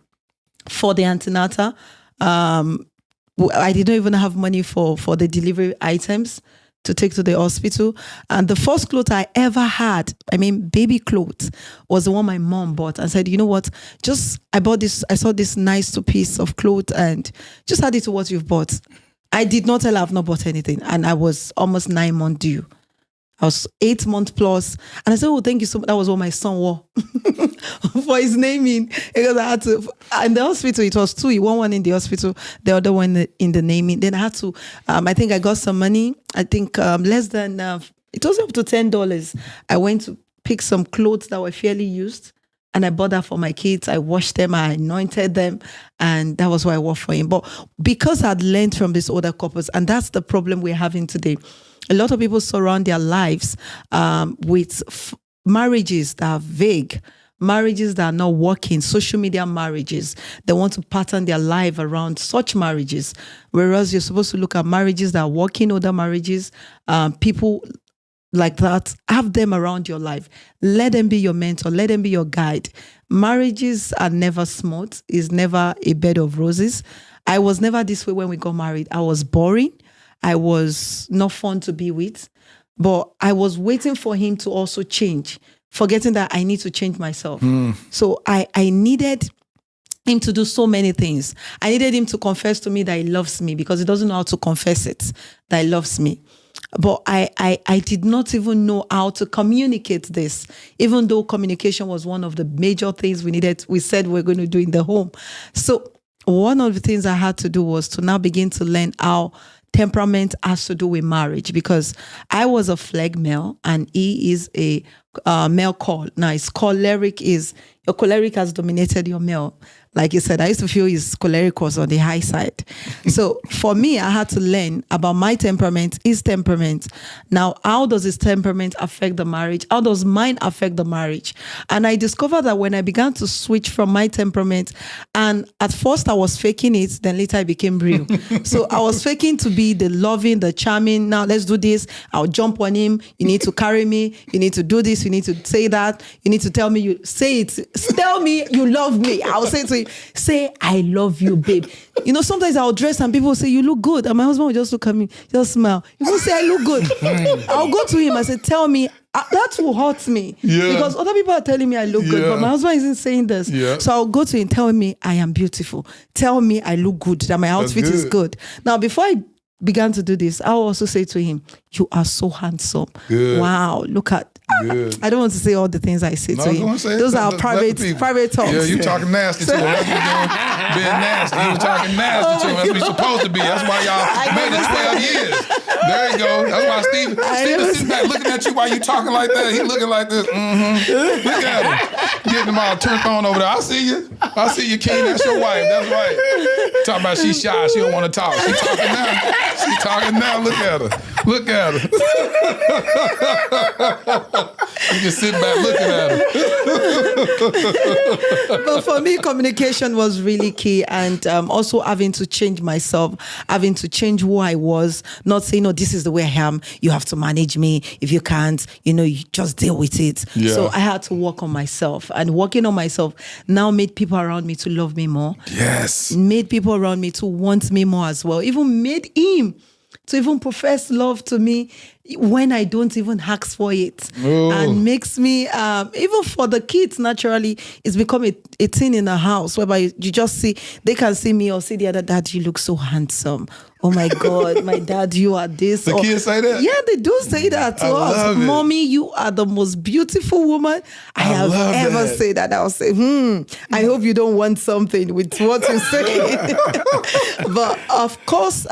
for the antenatal. I did not even have money for the delivery items to take to the hospital. And the first clothes I ever had, baby clothes, was the one my mom bought, and said, you know what, I saw this nice piece of clothes and just add it to what you've bought. I did not tell her I've not bought anything. And I was almost 9 months due. I was 8 months plus. And I said, oh, thank you so much. That was what my son wore for his naming. Because I had to, in the hospital, it was 2. One in the hospital, the other one in the naming. Then I had to, I think I got some money. I think less than, it was up to $10. I went to pick some clothes that were fairly used. And I bought that for my kids. I washed them, I anointed them, and that was what I wore for him. But because I'd learned from these older couples, and that's the problem we're having today. A lot of people surround their lives with marriages that are vague, marriages that are not working, social media marriages. They want to pattern their life around such marriages, whereas you're supposed to look at marriages that are working, older marriages, people like that. Have them around your life. Let them be your mentor. Let them be your guide. Marriages are never smooth. It's never a bed of roses. I was never this way when we got married. I was boring. I was not fun to be with. But I was waiting for him to also change, forgetting that I need to change myself. So I needed him to do so many things. I needed him to confess to me that he loves me, because he doesn't know how to confess it, that he loves me. But I did not even know how to communicate this, even though communication was one of the major things we said we're going to do in the home. So one of the things I had to do was to now begin to learn how temperament has to do with marriage, because I was a flag male and he is a male call. Now his choleric your choleric has dominated your male. Like you said, I used to feel his choleric was on the high side. So for me, I had to learn about my temperament, his temperament. Now, how does his temperament affect the marriage? How does mine affect the marriage? And I discovered that when I began to switch from my temperament, and at first I was faking it, then later it became real. So I was faking to be the loving, the charming. Now let's do this. I'll jump on him. You need to carry me. You need to do this. You need to say that. You need to tell me tell me you love me. I'll say to him, say, I love you, babe. You know, sometimes I'll dress and people will say, you look good. And my husband will just look at me, just smile. You will say, I look good. I'll go to him and say, tell me. That will hurt me. Yeah. Because other people are telling me I look good, but my husband isn't saying this. Yeah. So I'll go to him, tell me I am beautiful. Tell me I look good, that my outfit is good. Now, before I began to do this, I'll also say to him, you are so handsome. Good. Wow, look at. I don't want to say all the things I say to him. Those are private talks. Yeah, you talking nasty to him. That's what you're doing. Being nasty. You talking nasty to him. That's what you're supposed to be. That's why y'all made it 12 years. There you go. That's why Steve sitting back looking at you while you talking like that. He looking like this. Mm-hmm. Look at him. Getting them all turned on over there. I see you, King. That's your wife. That's right. Talking about she's shy. She don't want to talk. She talking now. She talking now. Look at her. Look at her. You just sit back looking at her. But for me, communication was really key, and also having to change myself, having to change who I was, not saying, no, this is the way I am. You have to manage me. If you can't, you just deal with it. Yeah. So I had to work on myself, and working on myself now made people around me to love me more. Yes. Made people around me to want me more as well. Even made him to even profess love to me when I don't even ask for it. Oh. And makes me, even for the kids, naturally, it's become a thing in the house whereby you just see, they can see me or see the other dad, you look so handsome. Oh my God, my dad, you are this. The kids say that? Yeah, they do say that to us. Mommy, you are the most beautiful woman I have ever said that. I'll say, I hope you don't want something with what you say. But of course,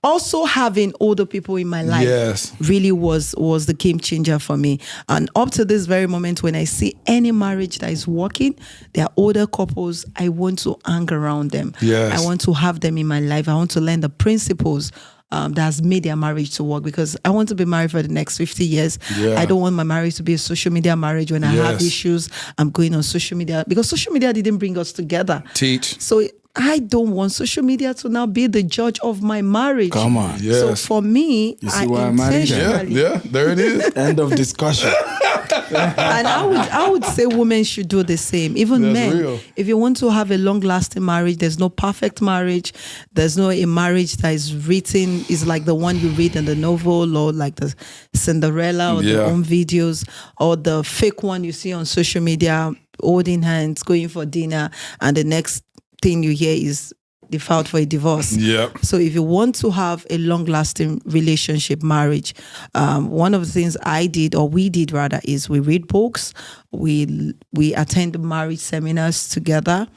also having older people in my life really was the game changer for me. And up to this very moment, when I see any marriage that is working, they are older couples, I want to hang around them. Yes. I want to have them in my life. I want to learn the principles that has made their marriage to work, because I want to be married for the next 50 years. Yeah. I don't want my marriage to be a social media marriage. When I have issues, I'm going on social media, because social media didn't bring us together. Teach. So I don't want social media to now be the judge of my marriage. Come on. Yes. So for me, You see why I'm married? Yeah, there it is. End of discussion. And I would say women should do the same. Even That's men, real. if you want to have a long-lasting marriage, there's no perfect marriage. There's no a marriage that is written is like the one you read in the novel, or like the Cinderella, or the home videos, or the fake one you see on social media, holding hands, going for dinner, and the next thing you hear is they filed for a divorce. Yep. So if you want to have a long-lasting relationship, marriage, one of the things I did, or we did rather, is we read books, we attend marriage seminars together,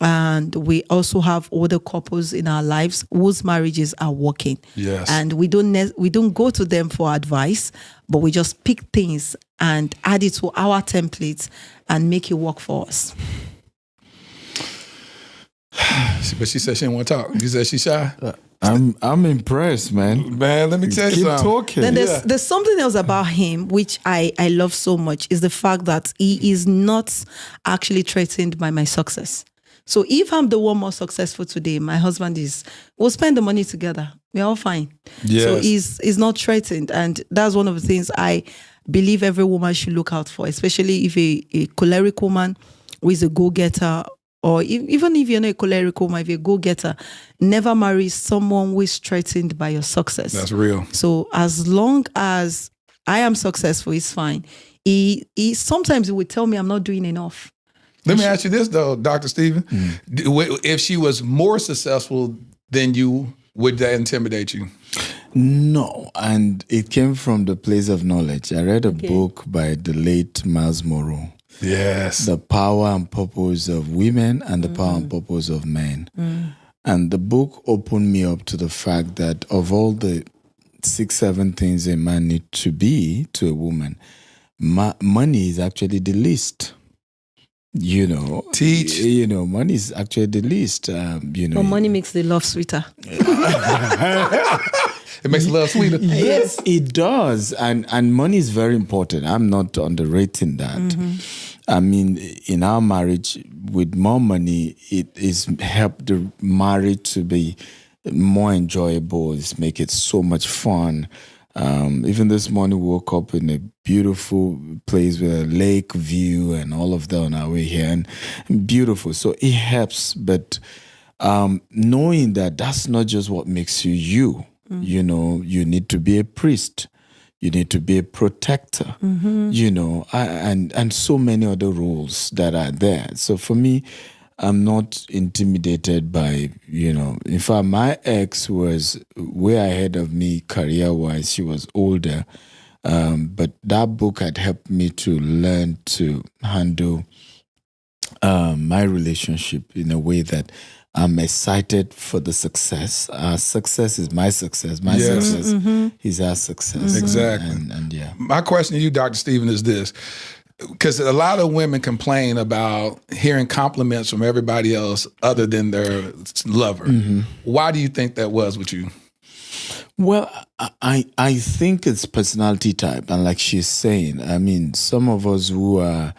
and we also have other couples in our lives whose marriages are working. Yes. And we don't go to them for advice, but we just pick things and add it to our templates and make it work for us. But she said she didn't want to talk. You said she's shy. I'm impressed, man. Man, let me tell you Keep something. talking. Then there's something else about him which I love so much, is the fact that he is not actually threatened by my success. So if I'm the one more successful today, my husband we'll spend the money together. We're all fine. Yes. So he's not threatened. And that's one of the things I believe every woman should look out for, especially if a choleric woman who is a go-getter, or even if you're not a choleric woman, if you're a go-getter, never marry someone who is threatened by your success. That's real. So as long as I am successful, it's fine. He sometimes he would tell me I'm not doing enough. Let me ask you this, though, Dr. Stephen. If she was more successful than you, would that intimidate you? No, and it came from the place of knowledge. I read a book by the late Miles Monroe. Yes. The Power and Purpose of Women and the Power and Purpose of Men. And the book opened me up to the fact that of all the 6-7 things a man needs to be to a woman, money is actually the least. You know, Teach. You know, money is actually the least. You know, But money makes the love sweeter. It makes love sweeter. Yes, it does, and money is very important. I'm not underrating that. I mean, in our marriage, with more money, it is helped the marriage to be more enjoyable. It's make it so much fun. Even this morning, we woke up in a beautiful place with a lake view and all of that on our way here, and beautiful. So it helps, but knowing that that's not just what makes you you. You know, you need to be a priest. You need to be a protector. You know, and so many other roles that are there. So for me, I'm not intimidated by, you know, in fact, my ex was way ahead of me career-wise. She was older. But that book had helped me to learn to handle my relationship in a way that I'm excited for the success. Our success is my success. My success is our success. Exactly. And yeah. My question to you, Dr. Stephen, is this. Because a lot of women complain about hearing compliments from everybody else other than their lover. Why do you think that was with you? Well, I think it's personality type. And like she's saying, I mean, some of us who are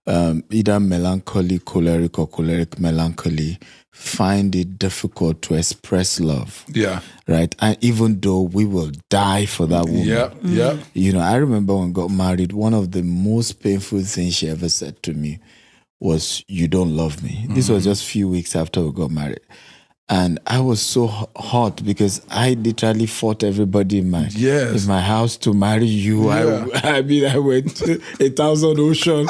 either melancholy, choleric, or choleric melancholy find it difficult to express love. Yeah. Right? And even though we will die for that woman. Yep. You know, I remember when I got married, one of the most painful things she ever said to me was, "You don't love me." This was just a few weeks after we got married. And I was so hot because I literally fought everybody in my house to marry you. Yeah. I mean, I went to 1,000 oceans.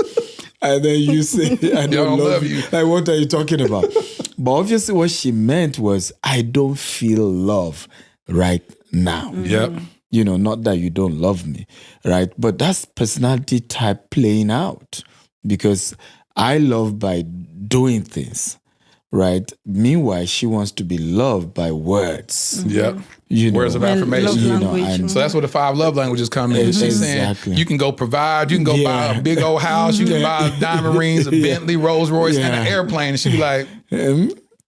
And then you say, "I don't love you." Like, what are you talking about? But obviously what she meant was, I don't feel love right now. Yep. You know, not that you don't love me, right? But that's personality type playing out, because I love by doing things, right? Meanwhile, she wants to be loved by words. Yep. You know, words of affirmation. you know, and So that's where the 5 love languages come in. She's saying you can go provide, you can go buy a big old house, you can buy diamond rings, a Bentley, Rolls Royce, and an airplane. And she'd be like,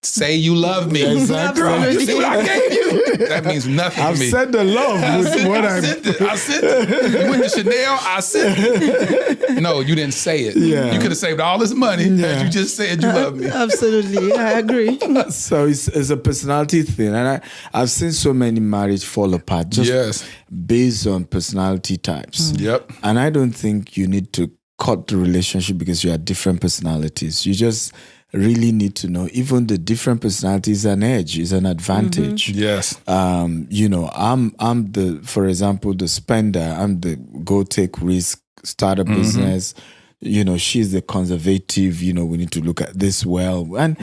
say you love me. Exactly. Bro, you see what I gave you? That means nothing I've to me. said the love with what I sent it. You went to Chanel, I sent it. No, you didn't say it. Yeah. You could have saved all this money as you just said you love me. Absolutely, I agree. So it's a personality thing, and I've seen so many marriages fall apart just based on personality types. Yep. And I don't think you need to cut the relationship because you have different personalities. You just really need to know even the different personalities an edge, is an advantage. Yes. You know, I'm for example, the spender. I'm the go take risk, start a business. You know, she's the conservative. You know, we need to look at this well. And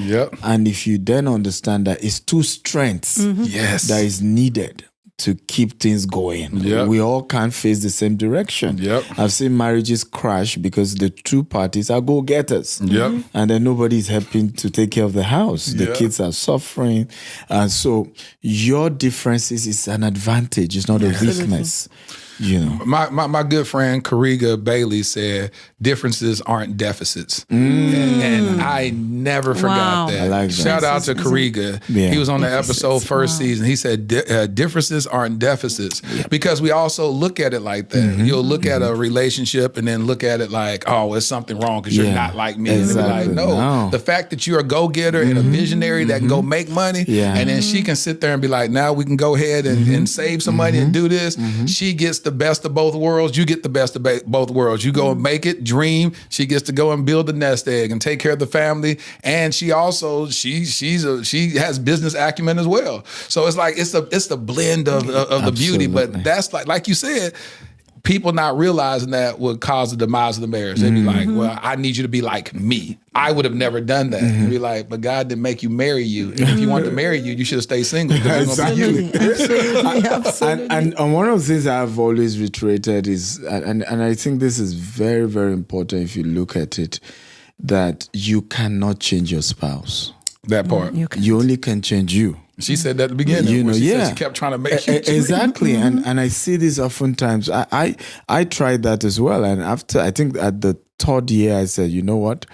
if you then understand that it's two strengths that is needed to keep things going. We all can't face the same direction. I've seen marriages crash because the two parties are go-getters. And then nobody's helping to take care of the house. The kids are suffering. And so your differences is an advantage. It's not a weakness. You know, my good friend Kariga Bailey said differences aren't deficits, and I never forgot that. I like that. Shout out to Kariga. He was on the episode first season. He said differences aren't deficits because we also look at it like that. You'll look at a relationship and then look at it like, oh, there's something wrong because you're not like me. Exactly. And be like, no, the fact that you're a go-getter and a visionary that can go make money, and then she can sit there and be like, now we can go ahead and save some money and do this. She gets the best of both worlds. You get the best of both worlds. You go and make it, dream. She gets to go and build the nest egg and take care of the family. And she also she has business acumen as well. So it's like it's the blend of the beauty. But that's like you said, people not realizing that would cause the demise of the marriage. They'd be like, well, I need you to be like me. I would have never done that. And be like, but God didn't make you marry you. And if you want to marry you, you should have stayed single. Absolutely. And one of the things I've always reiterated is, and I think this is very, very important if you look at it, that you cannot change your spouse. That part. You only can change you. She said that at the beginning. You know, she said she kept trying to make you exactly. And I see this oftentimes. I tried that as well. And after, I think at the third year, I said, you know what?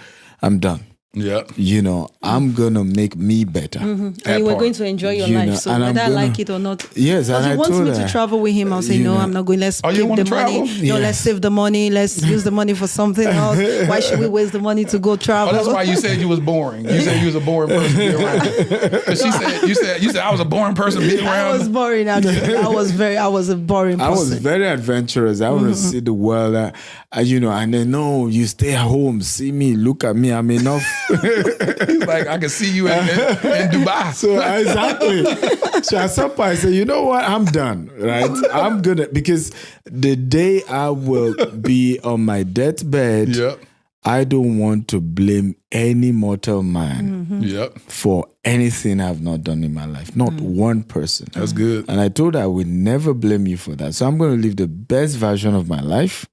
I'm done. You know, I'm going to make me better. And you were going to enjoy your life. So whether I like it or not. Yes, and he wants me to travel with him. I'll say, no, I'm not going. Let's keep the money. No, let's save the money. Let's use the money for something else. Why should we waste the money to go travel? Oh, that's why you said you was boring. You said you was a boring person to be around. Because you said I was a boring person to be around. I was boring, actually. I was a boring person. I was very adventurous. I want to see the world. You know, and then, no, you stay at home, see me, look at me, I'm enough. He's like, I can see you in Dubai. So exactly. So at some point I say, you know what? I'm done, right? I'm gonna, because the day I will be on my deathbed, I don't want to blame any mortal man for anything I've not done in my life. Not one person. That's good. And I told her I would never blame you for that. So I'm going to live the best version of my life.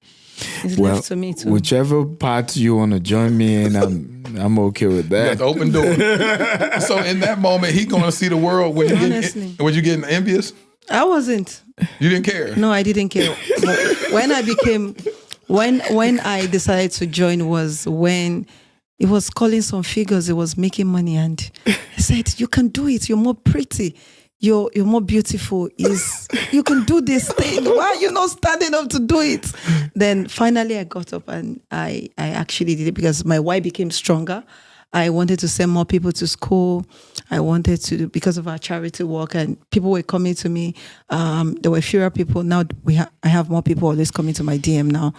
It's left to me too. Whichever part you want to join me in, I'm okay with that. You got the open door. So in that moment, he gonna see the world. Was you getting envious? I wasn't. You didn't care? No, I didn't care. When I decided to join was when it was calling some figures. It was making money, and I said, "You can do it. You're more pretty. You're more beautiful. You can do this thing. Why are you not standing up to do it?" Then finally I got up and I actually did it because my why became stronger. I wanted to send more people to school. I wanted to, because of our charity work, and people were coming to me. There were fewer people. Now I have more people always coming to my DM now.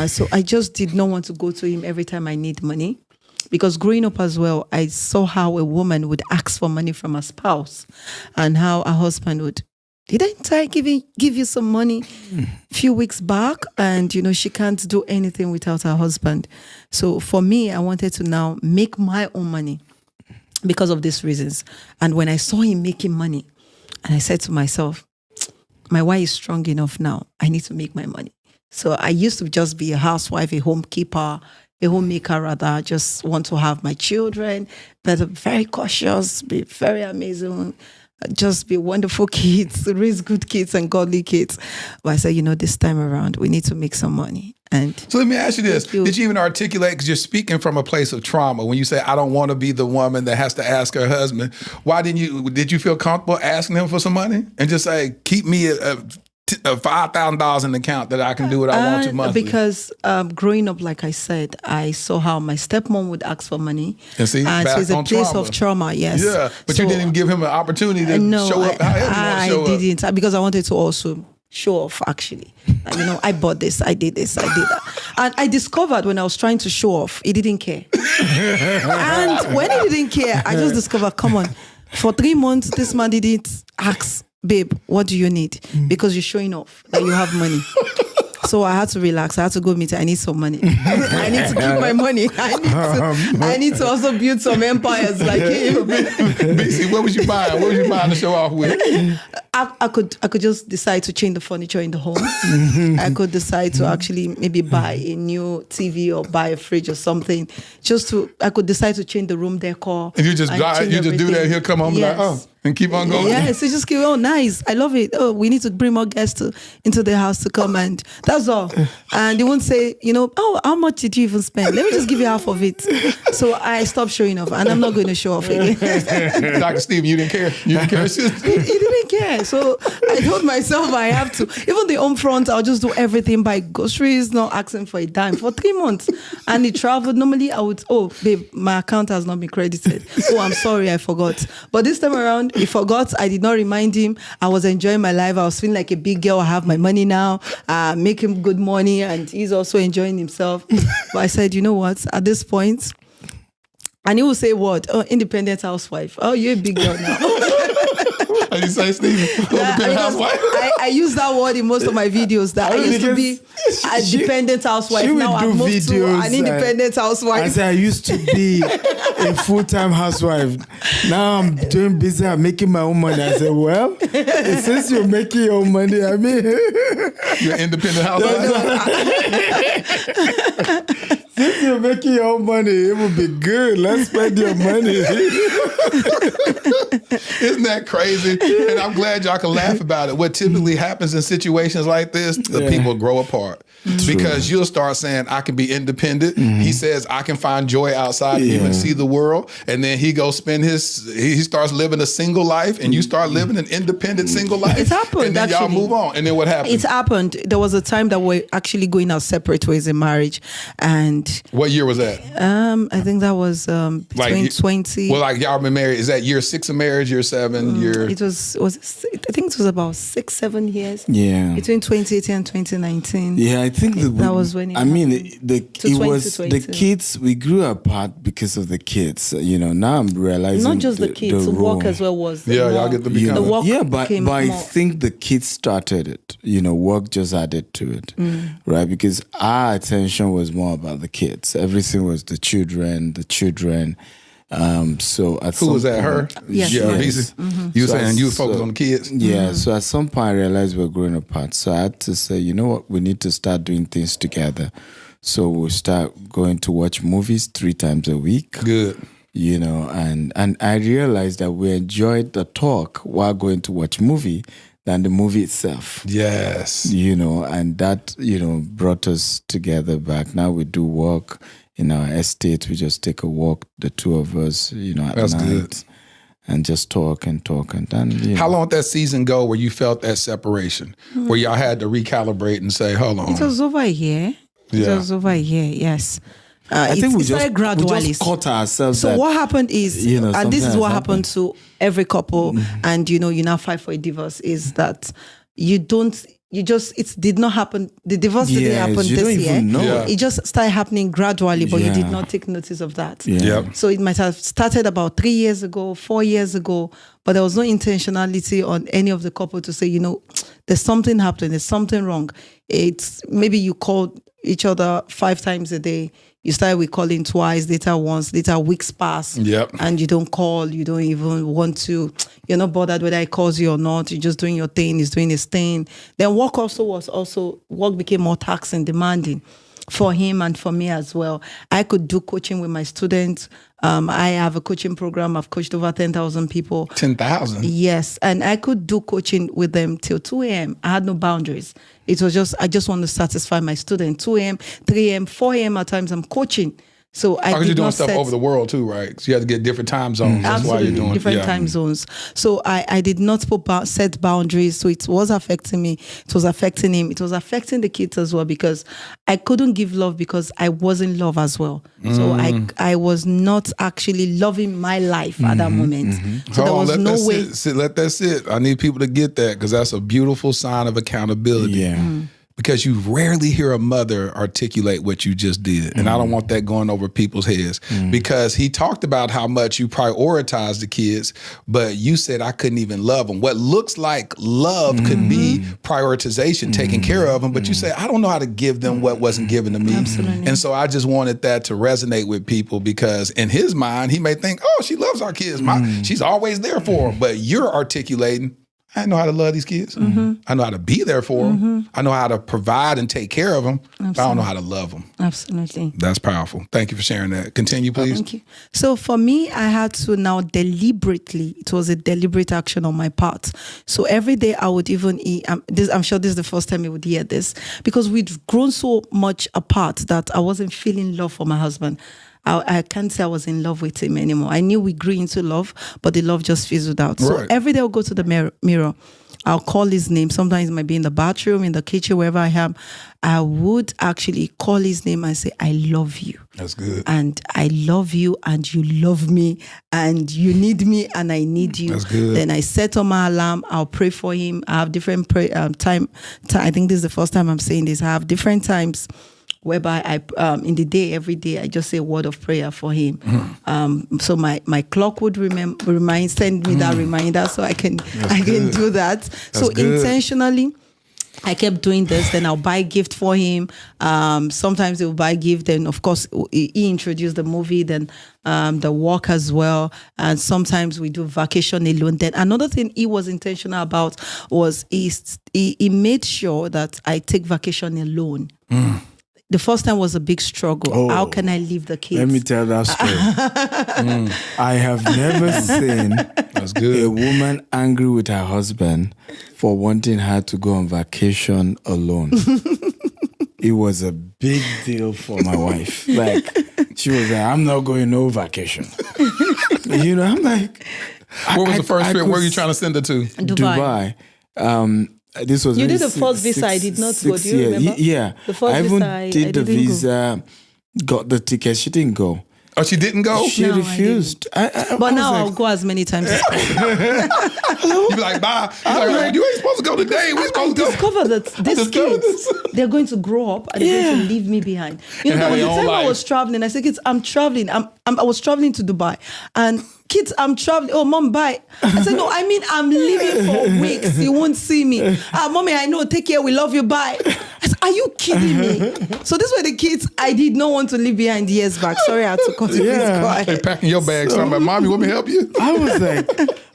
So I just did not want to go to him every time I need money. Because growing up as well, I saw how a woman would ask for money from her spouse and how a husband would, didn't I give you some money a few weeks back? And, you know, she can't do anything without her husband. So for me, I wanted to now make my own money because of these reasons. And when I saw him making money, and I said to myself, my wife is strong enough now. I need to make my money. So I used to just be a housewife, a homekeeper, a homemaker rather. I just want to have my children, but I'm very cautious, be very amazing, just be wonderful kids, raise good kids and godly kids. But I said, this time around, we need to make some money. And so let me ask you this. Did you even articulate, because you're speaking from a place of trauma, when you say, I don't want to be the woman that has to ask her husband, did you feel comfortable asking him for some money and just say, keep me $5,000 in the account that I can do what I want to monthly? Because growing up, like I said, I saw how my stepmom would ask for money. And see, so it's a place trauma. of trauma, yes. Yeah, but you didn't even give him an opportunity to show up however you want to show up. I didn't, because I wanted to also show off, actually. I bought this, I did this, I did that. And I discovered when I was trying to show off, he didn't care. And when he didn't care, I just discovered, come on, for 3 months, this man didn't ask, babe, what do you need? Because you're showing off that you have money. So I had to relax. I had to go meet her. I need some money. I need to keep my money. I need to also build some empires like him. BC, what was you buying? What was you buying to show off with? I could just decide to change the furniture in the home. I could decide to actually maybe buy a new TV or buy a fridge or something. I could decide to change the room decor. And you just do that. He'll come home and keep on going. Yes, so just keep, nice. I love it. Oh, we need to bring more guests into the house to come, and that's all. And they won't say, how much did you even spend? Let me just give you half of it. So I stopped showing off, and I'm not going to show off again. Dr. Stephen, you didn't care. You didn't care. He didn't care. So I told myself I have to. Even the home front, I'll just do everything, buy groceries, not asking for a dime for 3 months. And he traveled. Normally I would, babe, my account has not been credited. Oh, I'm sorry, I forgot. But this time around, he forgot. I did not remind him. I was enjoying my life. I was feeling like a big girl. I have my money now. Make him good money, and he's also enjoying himself. But I said, you know what? At this point, and he will say what? Oh, independent housewife. Oh, you're a big girl now. How you say, Stephen? Independent housewife? I use that word in most of my videos. That I used to be a dependent housewife. Now I've moved to an independent housewife. I said I used to be a full-time housewife. Now I'm doing business. I'm making my own money. I said, well, since you're making your own money, I mean, you're an independent housewife. Since you're making your own money, it would be good. Let's spend your money. Isn't that crazy? And I'm glad y'all can laugh about it. What typically happens in situations like this, the people grow apart. True. Because you'll start saying, I can be independent. He says, I can find joy outside of you and see the world. And then he goes he starts living a single life, and you start living an independent single life. It happened, and then y'all move on. And then what happened? It happened. There was a time that we're actually going our separate ways in marriage. And what year was that? I think that was between 20. Well, like y'all been married. Is that year 6 of marriage, year 7, year? It was I think it was about 6-7 years. Yeah. Between 2018 and 2019. Yeah, I think that was when the kids, we grew apart because of the kids. Now I'm realizing not just the kids, the work as well was. Y'all get to become the work. Yeah, but I think the kids started it. Work just added to it, right? Because our attention was more about the kids. Everything was the children. So at who was that? Her? Yes. Yeah. Yes. You were saying you focus on the kids. Yeah. So at some point I realized we were growing apart. So I had to say, you know what? We need to start doing things together. So we'll start going to watch movies 3 times a week. Good. And I realized that we enjoyed the talk while going to watch movie than the movie itself. Yes. And that, brought us together back. Now we do work in our estate. We just take a walk, the 2 of us, at That's night. Good. And just talk and then. How long did that season go where you felt that separation, where y'all had to recalibrate and say, hold on? It was over a year. It was over a year, yes. I think we just caught ourselves. So what happened is, and this is what happened to every couple, and you now fight for a divorce, is that it did not happen. The divorce didn't happen this year. It just started happening gradually, but you did not take notice of that. So it might have started about 3 years ago, 4 years ago, but there was no intentionality on any of the couple to say, there's something happening, there's something wrong. It's maybe you called each other 5 times a day. You start with calling twice, later once, later weeks pass. And you don't call, you don't even want to, you're not bothered whether he calls you or not. You're just doing your thing, he's doing his thing. Then work became more taxing, demanding. for him and for me as well. I could do coaching with my students. I have a coaching program. I've coached over 10,000 people. 10,000? Yes. And I could do coaching with them till 2 a.m. I had no boundaries. It was just, I just want to satisfy my student. 2 a.m., 3 a.m., 4 a.m. at times I'm coaching. So I Because did you're doing not stuff set, over the world too, right? So you have to get different time zones. That's why absolutely you're doing different time zones. So I did not set boundaries. So it was affecting me. It was affecting him. It was affecting the kids as well because I couldn't give love because I wasn't love as well. So I was not actually loving my life at that moment. So there was no way. Let that sit. I need people to get that because that's a beautiful sign of accountability. Yeah. Because you rarely hear a mother articulate what you just did. And I don't want that going over people's heads because he talked about how much you prioritize the kids, but you said I couldn't even love them. What looks like love could be prioritization, taking care of them, but you say, I don't know how to give them what wasn't given to me. Absolutely. And so I just wanted that to resonate with people because in his mind, he may think, oh, she loves our kids. She's always there for them. But you're articulating, I know how to love these kids. I know how to be there for them. I know how to provide and take care of them. But I don't know how to love them. Absolutely. That's powerful. Thank you for sharing that. Continue, please. Thank you. So for me, I had to now deliberately, it was a deliberate action on my part. So every day I would even eat, I'm sure this is the first time you would hear this, because we'd grown so much apart that I wasn't feeling love for my husband. I can't say I was in love with him anymore. I knew we grew into love, but the love just fizzled out. So every day I'll go to the mirror. I'll call his name. Sometimes it might be in the bathroom, in the kitchen, wherever I am. I would actually call his name and say, I love you. That's good. And I love you and you love me and you need me and I need you. That's good. Then I set on my alarm. I'll pray for him. I have different time. I think this is the first time I'm saying this. I have different times whereby I, in the day, every day, I just say a word of prayer for him. So my clock would send me that reminder so I can do that. So intentionally, I kept doing this. Then I'll buy gift for him. Sometimes he'll buy gift. Then of course he introduced the movie. Then the walk as well. And sometimes we do vacation alone. Then another thing he was intentional about was he made sure that I take vacation alone. The first time was a big struggle. Oh, how can I leave the kids? Let me tell that story. I have never seen a woman angry with her husband for wanting her to go on vacation alone. It was a big deal for my wife. Like, she was like, I'm not going no vacation. You know, I'm like... What was the first trip? Where were you trying to send her to? Dubai. This was you did the first visa. I did not go. Do you remember? Yeah. The first I even visa. did the visa, got the ticket. She didn't go. Oh, she didn't go? She refused. But now I'll go as many times as possible. You be like, bye. You're like, you ain't supposed to go today. We're supposed to go. Discover that these kids, they're going to grow up and they're going to leave me behind. You know, there was a time I was traveling. I said, kids, I'm traveling. I was traveling to Dubai. And kids, I'm traveling. Oh, mom, bye. I said, no, I mean, I'm leaving for weeks. You won't see me. Mommy, I know. Take care. We love you. Bye. I said, are you kidding me? So these were the kids I did not want to leave behind years back. Sorry, I had to cut you. They're packing your bags. So I'm like, Mom, you want me to help you? I was like,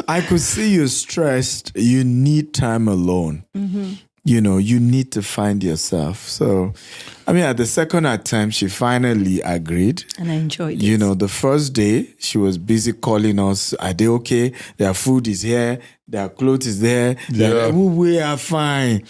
I could see you stressed. You need time alone. You know, you need to find yourself. So, I mean, at the second attempt, she finally agreed. And I enjoyed it. You know, the first day, she was busy calling us, are they okay? Their food is here. Their clothes is there. We are fine.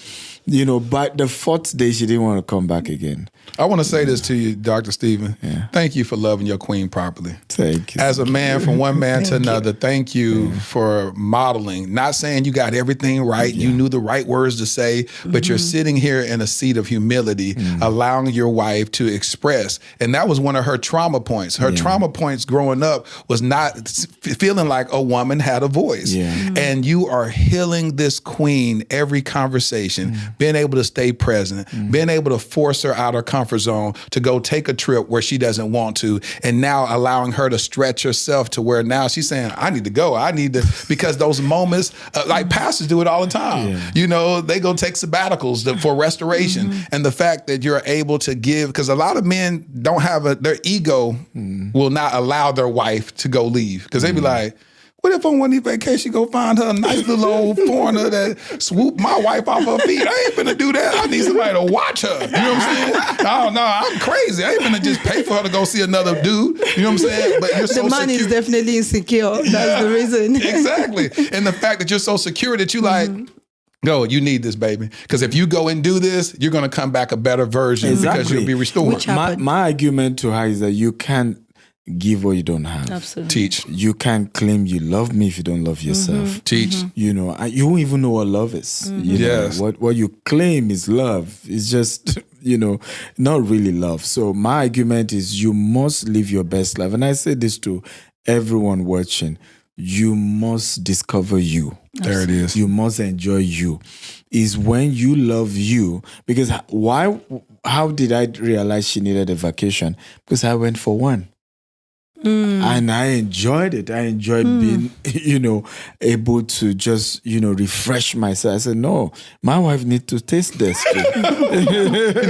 You know, but the fourth day, she didn't want to come back again. I want to say this to you, Dr. Stephen. Thank you for loving your queen properly. Thank you. As a man from one man to another, thank you for modeling. Not saying you got everything right, you knew the right words to say, but you're sitting here in a seat of humility, allowing your wife to express. And that was one of her trauma points. Her trauma points growing up was not feeling like a woman had a voice. And you are healing this queen every conversation, being able to stay present, being able to force her out of comfort zone to go take a trip where she doesn't want to, and now allowing her to stretch herself to where now she's saying, I need to go. I need to, because those moments, like pastors do it all the time. You know, they go take sabbaticals for restoration. And the fact that you're able to give, because a lot of men don't have their ego will not allow their wife to go leave. Because they be like, What if on one of these vacations go find her a nice little old foreigner that swoop my wife off her feet? I ain't finna do that. I need somebody to watch her. You know what I'm saying? Oh no, I'm crazy. I ain't finna just pay for her to go see another dude. You know what I'm saying? But you're so the man secure. is definitely insecure. That's the reason. Exactly. And the fact that you're so secure that you like, go, you need this, baby. Because if you go and do this, you're going to come back a better version because you'll be restored. My argument to her is that you can't give what you don't have. Absolutely. Teach. You can't claim you love me if you don't love yourself. Teach. You know, and you won't even know what love is. You Yes. know, what you claim is love is just, you know, not really love. So my argument is you must live your best life. And I say this to everyone watching. You must discover you. There it is. You must enjoy you. Is when you love you. Because how did I realize she needed a vacation? Because I went for one. And I enjoyed it. I enjoyed being, you know, able to just, you know, refresh myself. I said, no, my wife needs to taste this too.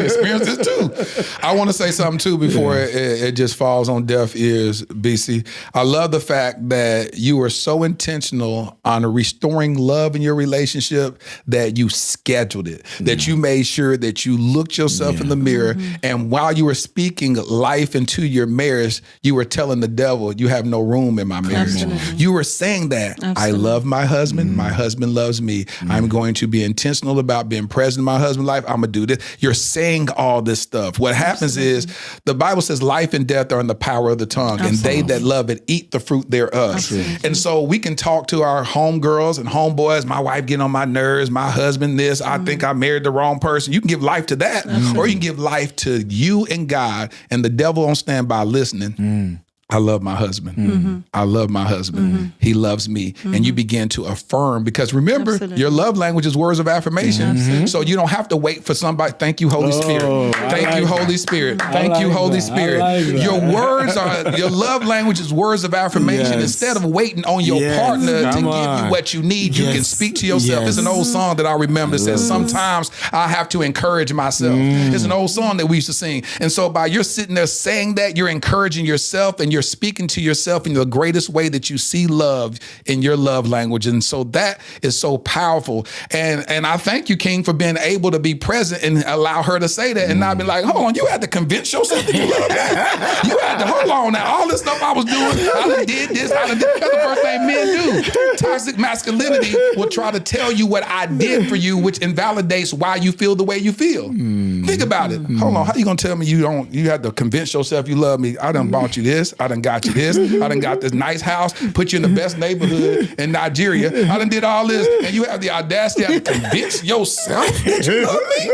Experience this too. I want to say something too before it just falls on deaf ears, BC. I love the fact that you were so intentional on restoring love in your relationship that you scheduled it, that you made sure that you looked yourself in the mirror. And while you were speaking life into your marriage, you were telling the devil, you have no room in my marriage. Absolutely. You were saying that I love my husband. My husband loves me. I'm going to be intentional about being present in my husband's life. I'm going to do this. You're saying all this stuff. What happens is the Bible says life and death are in the power of the tongue, and they that love it eat the fruit thereof. And so we can talk to our homegirls and homeboys, my wife getting on my nerves, my husband this, I think I married the wrong person. You can give life to that, or you can give life to you and God, and the devil on standby listening. I love my husband. I love my husband. He loves me. And you begin to affirm, because remember, your love language is words of affirmation. So you don't have to wait for somebody. Thank you, Holy Spirit. Thank you, Holy Spirit. Thank you, Holy Spirit. Your words are, your love language is words of affirmation. Instead of waiting on your partner to give you what you need, you can speak to yourself. It's an old song that I remember that says, sometimes I have to encourage myself. It's an old song that we used to sing. And so by you're sitting there saying that, you're encouraging yourself, and you're speaking to yourself in the greatest way that you see love in your love language. And so that is so powerful. And I thank you, King, for being able to be present and allow her to say that and not be like, hold on, you had to convince yourself that you love that. You had to, hold on now, all this stuff I was doing, I done did this, I done did. That's the first thing men do. Toxic masculinity will try to tell you what I did for you, which invalidates why you feel the way you feel. Think about it. Hold on, how you gonna tell me you had to convince yourself you love me? I done bought you this, I done got you this, I done got this nice house, put you in the best neighborhood in Nigeria, I done did all this, and you have the audacity to convince yourself that you love me?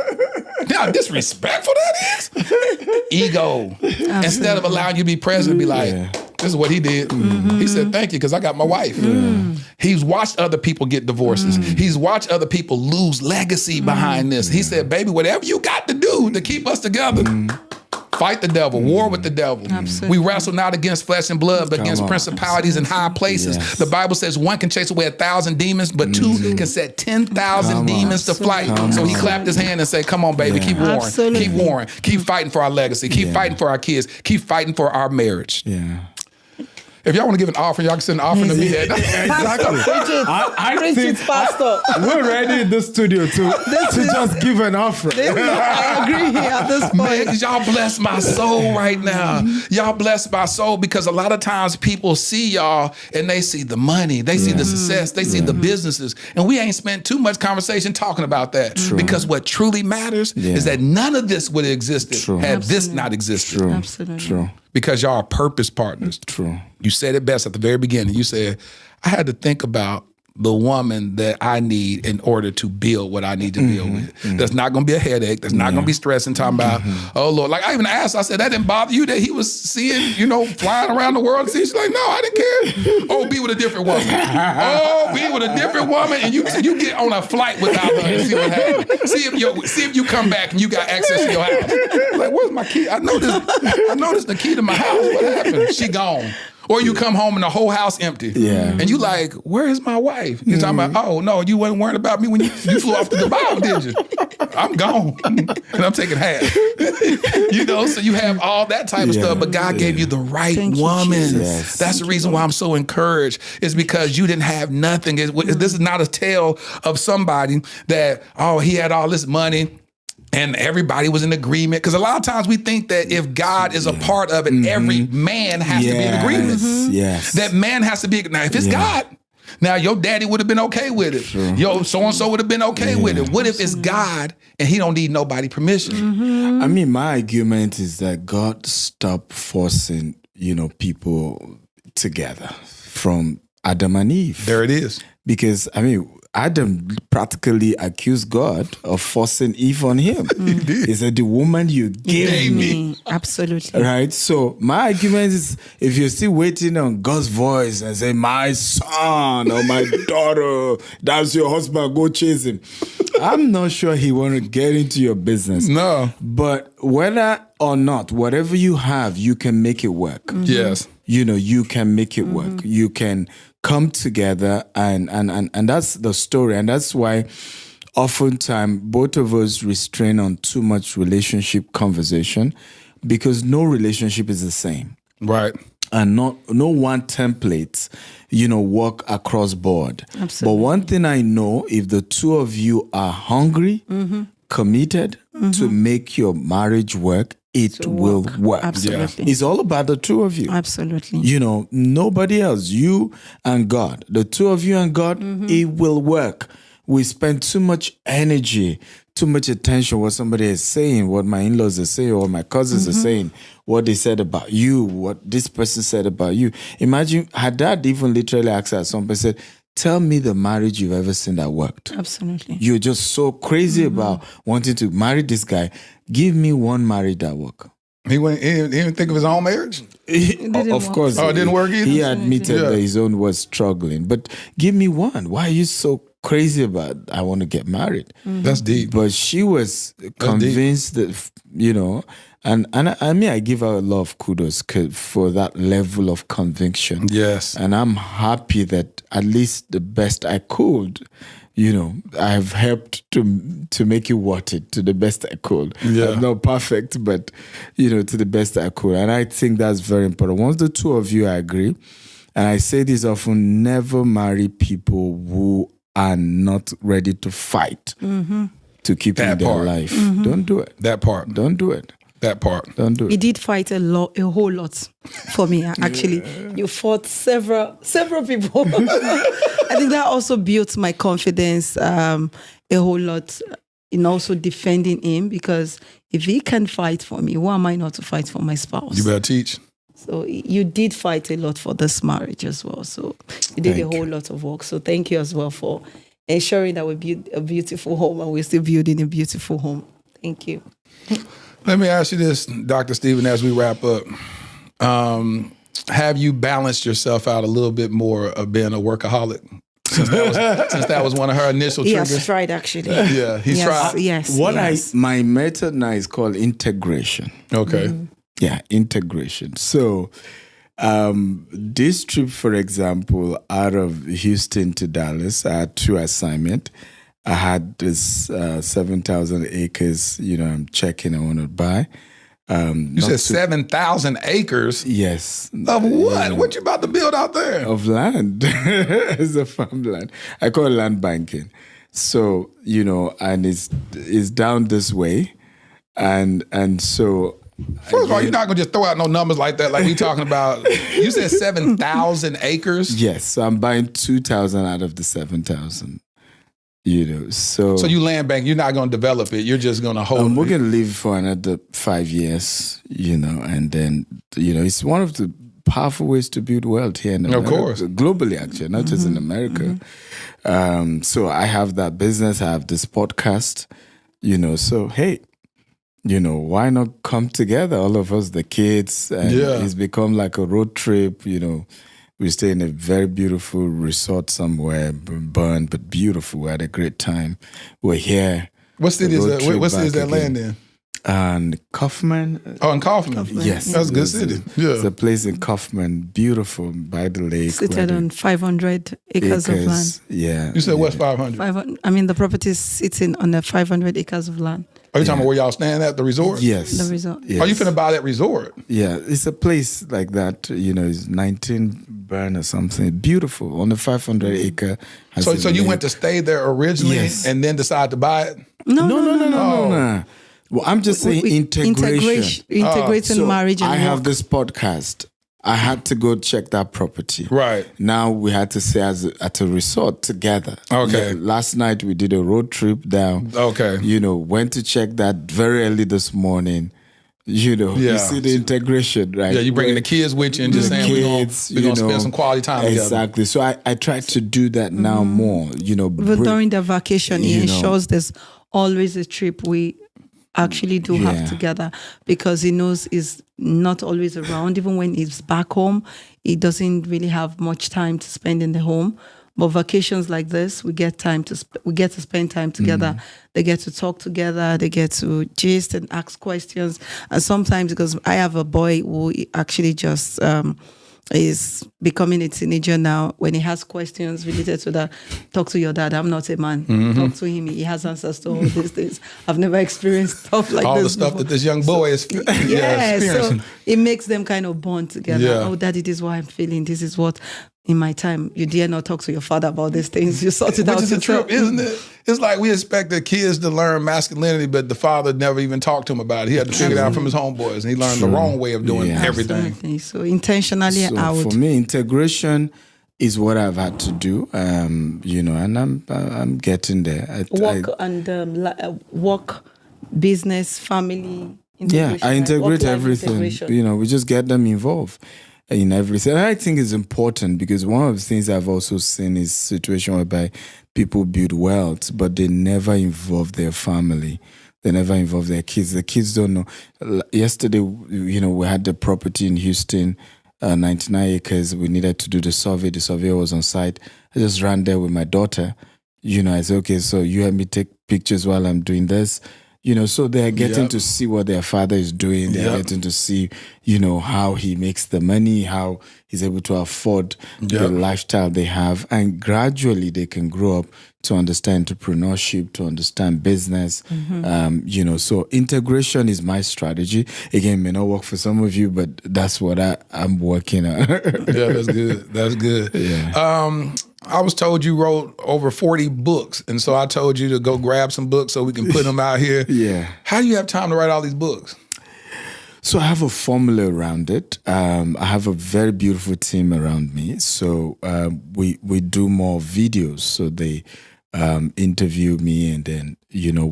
Now, disrespectful that is? Ego. Instead of allowing you to be present and be like, this is what he did. He said, thank you, because I got my wife. He's watched other people get divorces. He's watched other people lose legacy behind this. He said, baby, whatever you got to do to keep us together, fight the devil, war with the devil. We wrestle not against flesh and blood, but against principalities in high places. The Bible says one can chase away 1,000 demons, but two can set 10,000 demons to flight. So he clapped his hand and said, come on, baby, keep warring. Keep warring. Keep fighting for our legacy. Keep fighting for our kids. Keep fighting for our marriage. If y'all want to give an offering, y'all can send an offering to me. Exactly. I think Pastor. we're ready in the studio to just give an offering. I agree here at this point. Man, 'cause y'all bless my soul right now. Y'all bless my soul, because a lot of times people see y'all and they see the money, they see the success, they see the businesses, and we ain't spent too much conversation talking about that. Because what truly matters is that none of this would have existed had this not existed. Absolutely. Because y'all are purpose partners. You said it best at the very beginning. You said, I had to think about the woman that I need in order to build what I need to build with. That's not going to be a headache. That's not going to be stressing, talking about, oh, Lord. Like I even asked, I said, that didn't bother you that he was seeing, flying around the world? She's like, no, I didn't care. Oh, be with a different woman. Oh, be with a different woman, and you get on a flight without her and see what happens. See if you come back and you got access to your house. Like, where's my key? I noticed the key to my house. What happened? She gone. Or you come home and the whole house empty. Yeah. And you like, where is my wife? You're talking about, oh, no, you wasn't worried about me when you flew off to Dubai, did you? I'm gone. And I'm taking half. So you have all that type of stuff, but God gave you the right woman. Yes. That's the reason why I'm so encouraged, is because you didn't have nothing. This is not a tale of somebody that, he had all this money and everybody was in agreement. Because a lot of times we think that if God is a part of it, every man has to be in agreement. Yes. That man has to be. Now, if it's God, now your daddy would have been okay with it. True. Your so-and-so would have been okay with it. What if it's God and he don't need nobody permission? I mean, my argument is that God stopped forcing, people together from Adam and Eve. There it is. Because, Adam practically accused God of forcing Eve on him. He did. He said, the woman you gave me. Absolutely. Right? So my argument is, if you're still waiting on God's voice and say, my son or my daughter, that's your husband, go chase him. I'm not sure he want to get into your business. No. But whether or not, whatever you have, you can make it work. Yes. You can make it work. You can come together and that's the story. And that's why oftentimes both of us restrain on too much relationship conversation, because no relationship is the same. Right. And no one template, work across board. Absolutely. But one thing I know, if the two of you are hungry, committed to make your marriage work, it will work. Absolutely. It's all about the two of you. Absolutely. Nobody else. You and God. The two of you and God, it will work. We spend too much energy, too much attention what somebody is saying, what my in-laws are saying, or my cousins are saying, what they said about you, what this person said about you. Imagine, had Dad even literally asked her, somebody said, tell me the marriage you've ever seen that worked. Absolutely. You're just so crazy about wanting to marry this guy. Give me one marriage that worked. He didn't think of his own marriage? Of course. Oh, it didn't work either? He admitted that his own was struggling. But give me one. Why are you so crazy about I want to get married? That's deep. But she was convinced that, and I give her a lot of kudos for that level of conviction. Yes. And I'm happy that at least the best I could, I've helped to make it worth it to the best I could. Yeah. I'm not perfect, but, to the best I could. And I think that's very important. Once the two of you agree, and I say this often, never marry people who are not ready to fight to keep in their life. Don't do it. That part. Don't do it. That part. Don't do it. He did fight a whole lot for me. Actually, you fought several people. I think that also built my confidence a whole lot in also defending him, because if he can fight for me, why am I not to fight for my spouse? You better teach. So you did fight a lot for this marriage as well. So you did a whole lot of work. So thank you as well for ensuring that we build a beautiful home, and we're still building a beautiful home. Thank you. Let me ask you this, Dr. Stephen, as we wrap up. Have you balanced yourself out a little bit more of being a workaholic? Since that was one of her initial triggers? Yes, tried actually. Yeah, he's tried. Yes. My method now is called integration. Okay. Yeah, integration. So this trip, for example, out of Houston to Dallas, I had 2 assignments. I had this 7,000 acres, I'm checking I want to buy. You said 7,000 acres? Yes. Of what? What you about to build out there? Of land. It's a farmland. I call it land banking. So, and it's down this way. And so... First of all, you're not going to just throw out no numbers like that, like we talking about. You said 7,000 acres? Yes. So I'm buying 2,000 out of the 7,000. So you land bank, you're not going to develop it. You're just going to hold it. We're going to live for another 5 years, and then, it's one of the powerful ways to build wealth here in America. Of course. Globally, actually, not just in America. So I have that business. I have this podcast, so, hey, why not come together, all of us, the kids, and it's become like a road trip, We stay in a very beautiful resort somewhere, burned, but beautiful. We had a great time. We're here. What city is that? What city is that land in? And Kaufman. Oh, in Kaufman. Yes. That's a good city. Yeah. It's a place in Kaufman, beautiful by the lake. Seated on 500 acres of land. Yeah. You said what's 500? The property is sitting on 500 acres of land. Are you talking about where y'all staying at, the resort? Yes. The resort. Yes. Are you finna buy that resort? Yeah, it's a place like that, it's 19 burn or something. Beautiful on the 500 acre. So you went to stay there originally and then decide to buy it? No. Well, I'm just saying integration. Integrating marriage and I have work. this podcast. I had to go check that property. Right. Now we had to stay at a resort together. Okay. Yeah, last night we did a road trip down. Okay. Went to check that very early this morning. You see the integration, right? Yeah, you bringing the kids with you and just saying we're going to spend some quality time together. Exactly. So I try to do that now more, Even during the vacation, it ensures there's always a trip we actually do have together, because he knows he's not always around. Even when he's back home, he doesn't really have much time to spend in the home. But vacations like this, we get to spend time together. They get to talk together. They get to gist and ask questions. And sometimes, because I have a boy who actually just is becoming a teenager now, when he has questions related to that, talk to your dad. I'm not a man. Talk to him. He has answers to all these things. I've never experienced stuff like all this the stuff before. that this young boy is experiencing. So it makes them kind of bond together. Yeah. Oh, daddy, this is what I'm feeling. This is what, in my time, you dare not talk to your father about these things. You sort it out Which is a yourself. trip, isn't it? It's like we expect the kids to learn masculinity, but the father never even talked to him about it. He had to figure it out from his homeboys, and he learned the wrong way of doing everything. Absolutely. So intentionally, I would. For me, integration is what I've had to do, and I'm getting there. Work, business, family. Yeah, I integrate everything. We just get them involved in everything. And I think it's important, because one of the things I've also seen is situation whereby people build wealth, but they never involve their family. They never involve their kids. The kids don't know. Yesterday, we had the property in Houston, 99 acres. We needed to do the survey. The surveyor was on site. I just ran there with my daughter. I said, okay, so you help me take pictures while I'm doing this. So they're getting to see what their father is doing. They're getting to see, how he makes the money, how he's able to afford the lifestyle they have. And gradually they can grow up to understand entrepreneurship, to understand business. So integration is my strategy. Again, may not work for some of you, but that's what I'm working on. That's good. That's good. Yeah. I was told you wrote over 40 books, and so I told you to go grab some books so we can put them out here. Yeah. How do you have time to write all these books? So I have a formula around it. I have a very beautiful team around me. So we do more videos. So they interview me, and then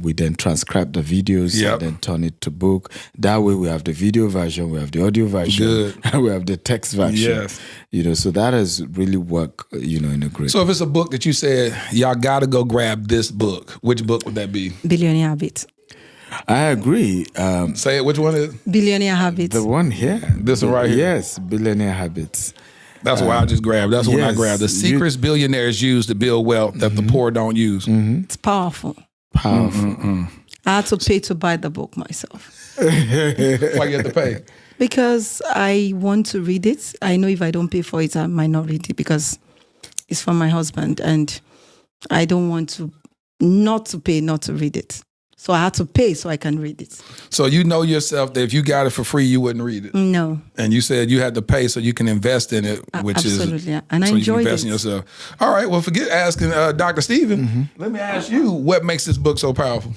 we then transcribe the videos and then turn it to book. That way we have the video version, we have the audio version, and we have the text version. Yes. So that has really worked, in a great So if it's a book that you said, y'all got to go grab this book, which book would that be? Billionaire Habits. I agree. Say it, which one is it? Billionaire Habits. The one here. This one right here? Yes, Billionaire Habits. That's why I just grabbed. That's what I grabbed. The secrets billionaires use to build wealth that the poor don't use. It's powerful. Powerful. I had to pay to buy the book myself. Why you have to pay? Because I want to read it. I know if I don't pay for it, I might not read it, because it's from my husband, and I don't want to not to pay not to read it. So I had to pay so I can read it. So you know yourself that if you got it for free, you wouldn't read it. No. And you said you had to pay so you can invest in it, which absolutely. is And I so enjoyed you can invest it. in yourself. All right. Well, forget asking Dr. Stephen. Let me ask you, what makes this book so powerful?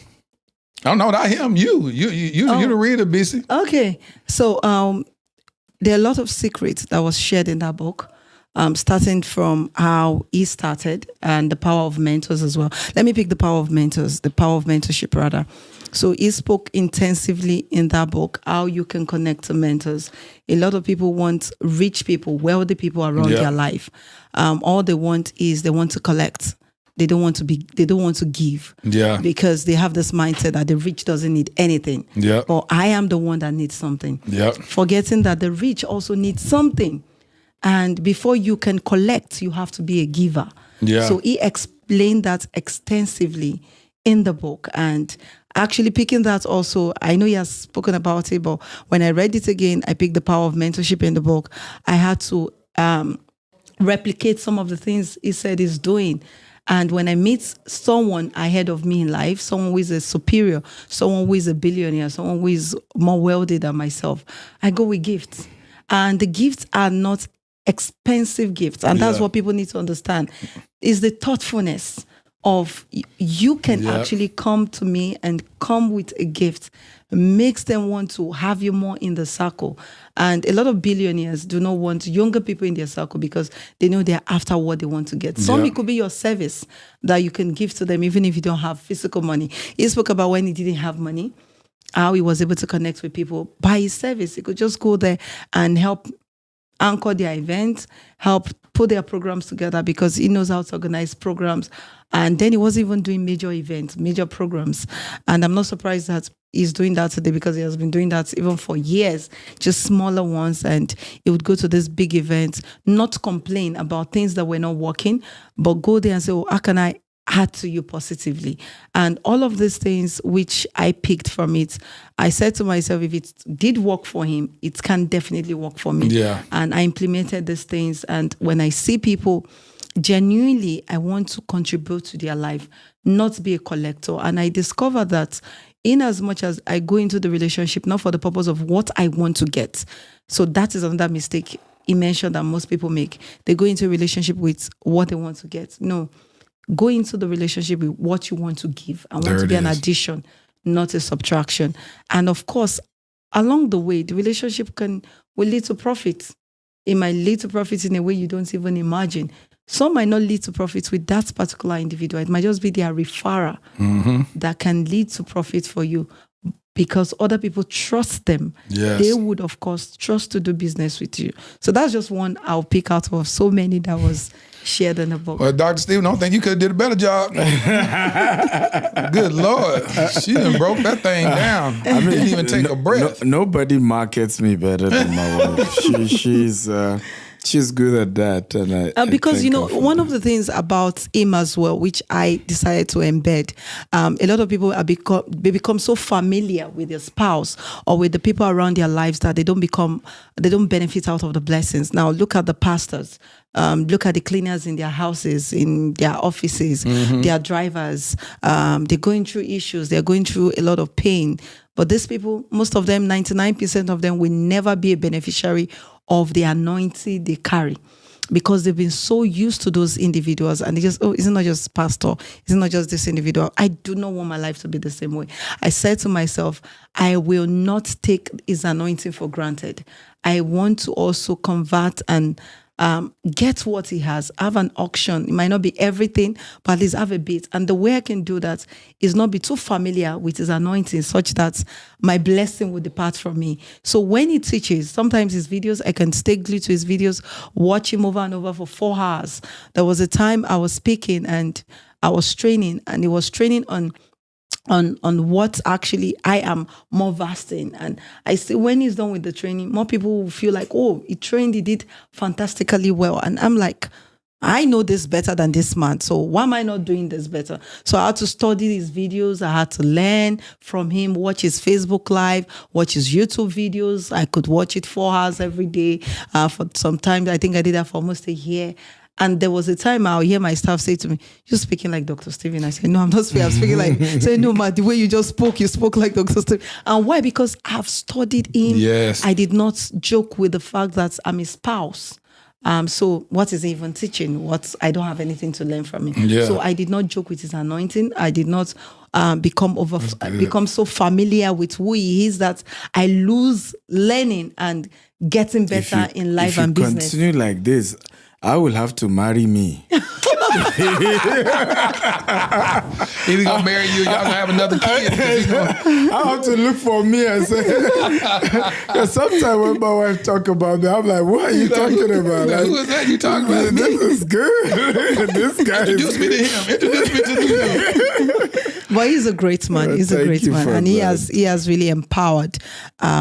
I don't know, not him. You the reader, BC. Okay. So there are a lot of secrets that was shared in that book. Starting from how he started and the power of mentors as well. Let me pick the power of mentors, the power of mentorship rather. So he spoke intensively in that book how you can connect to mentors. A lot of people want rich people, wealthy people around their life. All they want is they want to collect. They don't want to give. Yeah. Because they have this mindset that the rich doesn't need anything. Yeah. But I am the one that needs something. Yeah. Forgetting that the rich also need something. And before you can collect, you have to be a giver. Yeah. So he explained that extensively in the book. And actually picking that also, I know he has spoken about it, but when I read it again, I picked The Power of Mentorship in the book. I had to replicate some of the things he said he's doing. And when I meet someone ahead of me in life, someone who is a superior, someone who is a billionaire, someone who is more wealthy than myself, I go with gifts. And the gifts are not expensive gifts. And that's what people need to understand, is the thoughtfulness of you can actually come to me and come with a gift, makes them want to have you more in the circle. And a lot of billionaires do not want younger people in their circle because they know they're after what they want to get. Some it could be your service that you can give to them even if you don't have physical money. He spoke about when he didn't have money, how he was able to connect with people by his service. He could just go there and help anchor their events, help put their programs together because he knows how to organize programs. And then he wasn't even doing major events, major programs. And I'm not surprised that he's doing that today because he has been doing that even for years, just smaller ones. And he would go to this big events, not complain about things that were not working, but go there and say, oh, how can I add to you positively? And all of these things which I picked from it, I said to myself, if it did work for him, it can definitely work for me. Yeah. And I implemented these things. And when I see people, genuinely, I want to contribute to their life, not be a collector. And I discovered that in as much as I go into the relationship, not for the purpose of what I want to get. So that is another mistake he mentioned that most people make. They go into a relationship with what they want to get. No, go into the relationship with what you want to give. I want to be an addition, not a subtraction. And of course, along the way, the relationship will lead to profit. It might lead to profit in a way you don't even imagine. Some might not lead to profit with that particular individual. It might just be their referrer that can lead to profit for you because other people trust them. Yes. They would, of course, trust to do business with you. So that's just one I'll pick out of so many that was shared in the book. Well, Dr. Steve, I don't think you could have did a better job. Good Lord. She done broke that thing down. I mean, didn't even take a breath. Nobody markets me better than my wife. She's good at that. And because, one of the things about him as well, which I decided to embed, a lot of people become so familiar with their spouse or with the people around their lives that they don't benefit out of the blessings. Now, look at the pastors. Look at the cleaners in their houses, in their offices, their drivers. They're going through issues. They're going through a lot of pain. But these people, most of them, 99% of them will never be a beneficiary of the anointing they carry because they've been so used to those individuals and they just, it's not just pastor, it's not just this individual. I do not want my life to be the same way. I said to myself, I will not take his anointing for granted. I want to also convert and get what he has, have an auction. It might not be everything, but at least have a bit. And the way I can do that is not be too familiar with his anointing such that my blessing will depart from me. So when he teaches, sometimes his videos, I can stay glued to his videos, watch him over and over for 4 hours. There was a time I was speaking and I was training, and he was training on what actually I am more vast in. And I see when he's done with the training, more people will feel like, oh, he trained, he did fantastically well. And I'm like, I know this better than this man. So why am I not doing this better? So I had to study his videos. I had to learn from him, watch his Facebook Live, watch his YouTube videos. I could watch it 4 hours every day for some time. I think I did that for almost a year. And there was a time I'll hear my staff say to me, you're speaking like Dr. Stephen. I said, no, I'm not speaking. I'm speaking like, say, no, man, the way you just spoke, you spoke like Dr. Stephen. And why? Because I've studied him. Yes. I did not joke with the fact that I'm his spouse. So what is he even teaching? I don't have anything to learn from him. Yeah. So I did not joke with his anointing. I did not become so familiar with who he is that I lose learning and getting better in life and business. If you continue like this, I will have to marry me. He's gonna marry you. Y'all gonna have another kid. I have to look for me and say. Sometimes when my wife talk about me, I'm like, "What are you talking about? Who is that you talking about? This is good. This guy. Introduce me to him. Introduce me to him. But he's a great man. He's a Thank great you man, for and he that. has really empowered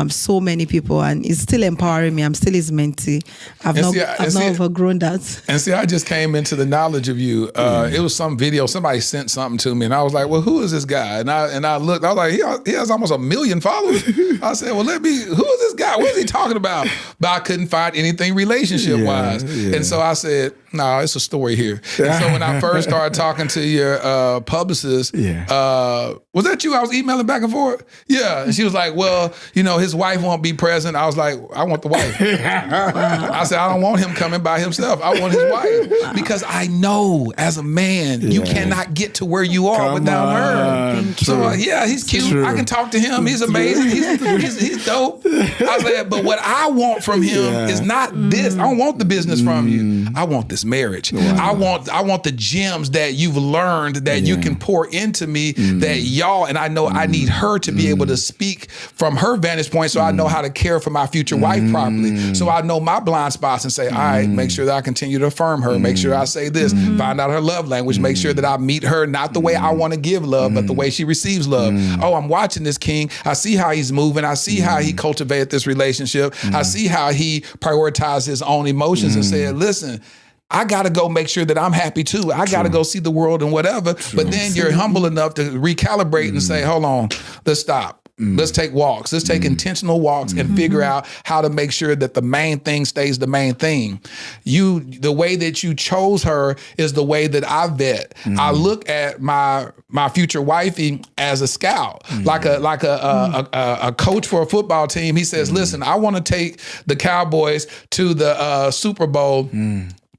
so many people, and he's still empowering me. I'm still his mentee. I've not overgrown that. And see, I just came into the knowledge of you. It was some video. Somebody sent something to me, and I was like, "Well, who is this guy?" And I looked. I was like, "He has almost 1 million followers." I said, "Well, who is this guy? What is he talking about?" But I couldn't find anything relationship wise, and so I said, "No, it's a story here." And so when I first started talking to your publicist, was that you? I was emailing back and forth. Yeah, and she was like, "Well, his wife won't be present." I was like, "I want the wife." I said, "I don't want him coming by himself. I want his wife because I know as a man you cannot get to where you are without her." So he's cute. True. I can talk to him. He's amazing. He's dope. I said, but what I want from him is not this. I don't want the business from you. I want this marriage. Wow. I want the gems that you've learned that you can pour into me. That y'all, and I know I need her to be able to speak from her vantage point, so I know how to care for my future wife properly. So I know my blind spots and say, all right, make sure that I continue to affirm her. Make sure I say this. Find out her love language. Make sure that I meet her not the way I want to give love, but the way she receives love. Oh, I'm watching this king. I see how he's moving. I see how he cultivated this relationship. I see how he prioritized his own emotions and said, listen, I got to go make sure that I'm happy too. I got to go see the world and whatever. But then you're humble enough to recalibrate and say, hold on, let's stop. Let's take walks. Let's take intentional walks and figure out how to make sure that the main thing stays the main thing. The way that you chose her is the way that I vet. I look at my future wifey as a scout, like a coach for a football team. He says, listen, I want to take the Cowboys to the Super Bowl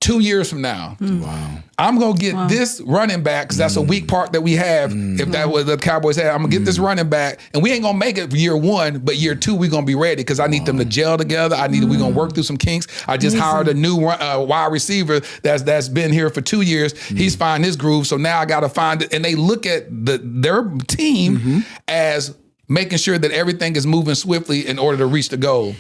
2 years from now. Wow. I'm going to get this running back, because that's a weak part that we have. If that was the Cowboys had, I'm going to get this running back, and we ain't going to make it year 1, but year 2, we're going to be ready, because I need them to gel together. We're going to work through some kinks. I just hired a new wide receiver that's been here for 2 years. He's finding his groove, so now I got to find it. And they look at their team as making sure that everything is moving swiftly in order to reach the goal.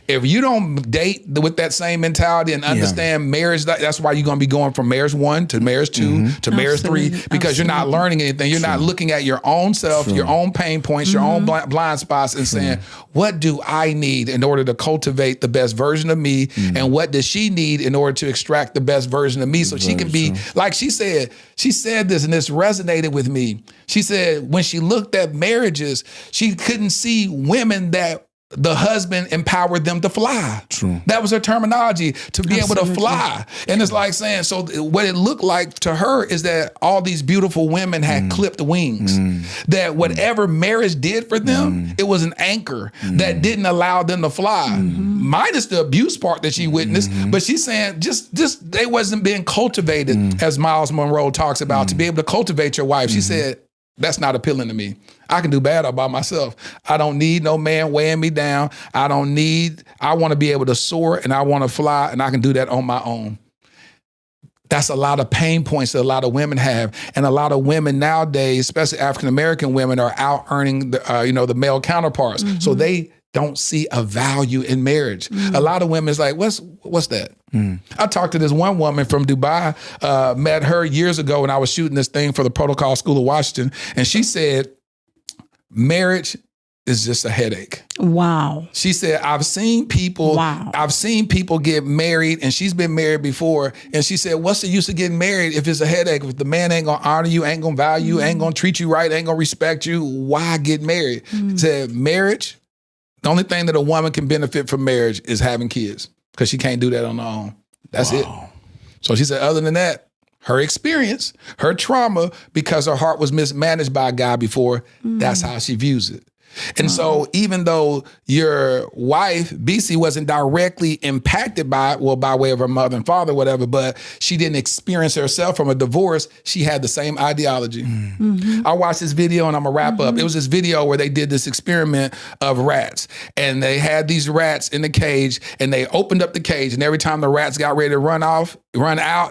If you don't date with that same mentality and understand marriage, that's why you're going to be going from marriage 1 to marriage 2 to marriage 3, because you're not learning anything. You're not looking at your own self, your own pain points, your own blind spots, and saying, what do I need in order to cultivate the best version of me? And what does she need in order to extract the best version of me so she can be, like she said this, and this resonated with me. She said when she looked at marriages, she couldn't see women that the husband empowered them to fly. True. That was her terminology, to be able to fly. And it's like saying, so what it looked like to her is that all these beautiful women had clipped wings. That whatever marriage did for them, it was an anchor that didn't allow them to fly. Minus the abuse part that she witnessed. But she's saying just they wasn't being cultivated, as Miles Monroe talks about, to be able to cultivate your wife. She said, that's not appealing to me. I can do bad all by myself. I don't need no man weighing me down. I want to be able to soar, and I want to fly, and I can do that on my own. That's a lot of pain points that a lot of women have. And a lot of women nowadays, especially African-American women, are out earning the male counterparts. So they don't see a value in marriage. A lot of women is like, what's that? I talked to this one woman from Dubai, met her years ago when I was shooting this thing for the Protocol School of Washington. And she said, marriage is just a headache. Wow. She said, I've seen people get married, and she's been married before. And she said, what's the use of getting married if it's a headache? If the man ain't gonna honor you, ain't gonna value you, ain't gonna treat you right, ain't gonna respect you, why get married? She said, marriage, the only thing that a woman can benefit from marriage is having kids, because she can't do that on her own. That's it. So she said, other than that, her experience, her trauma, because her heart was mismanaged by a guy before, that's how she views it. And so even though your wife, BC, wasn't directly impacted by it, well, by way of her mother and father, whatever, but she didn't experience herself from a divorce, she had the same ideology. I watched this video, and I'm gonna wrap up. It was this video where they did this experiment of rats, and they had these rats in the cage, and they opened up the cage, and every time the rats got ready to run out,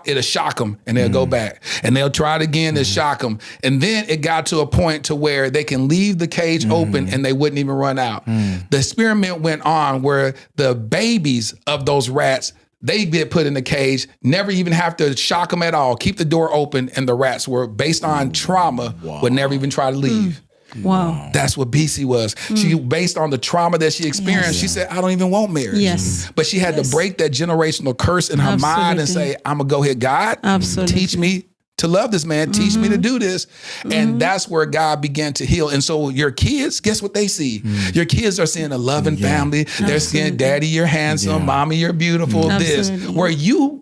it'll shock them, and they'll go back. And they'll try it again, to shock them. And then it got to a point to where they can leave the cage open and they wouldn't even run out. The experiment went on where the babies of those rats they get put in the cage, never even have to shock them at all, keep the door open, and the rats were, based on trauma, would never even try to leave. Wow. That's what BC was. She, based on the trauma that she experienced, she said, I don't even want marriage. Yes. But she had to break that generational curse in her mind and say, I'm going to go here, God, teach me to love this man, teach me to do this. And that's where God began to heal. And so your kids, guess what they see? Your kids are seeing a loving family. They're seeing, daddy, you're handsome, mommy, you're beautiful, this. Where you,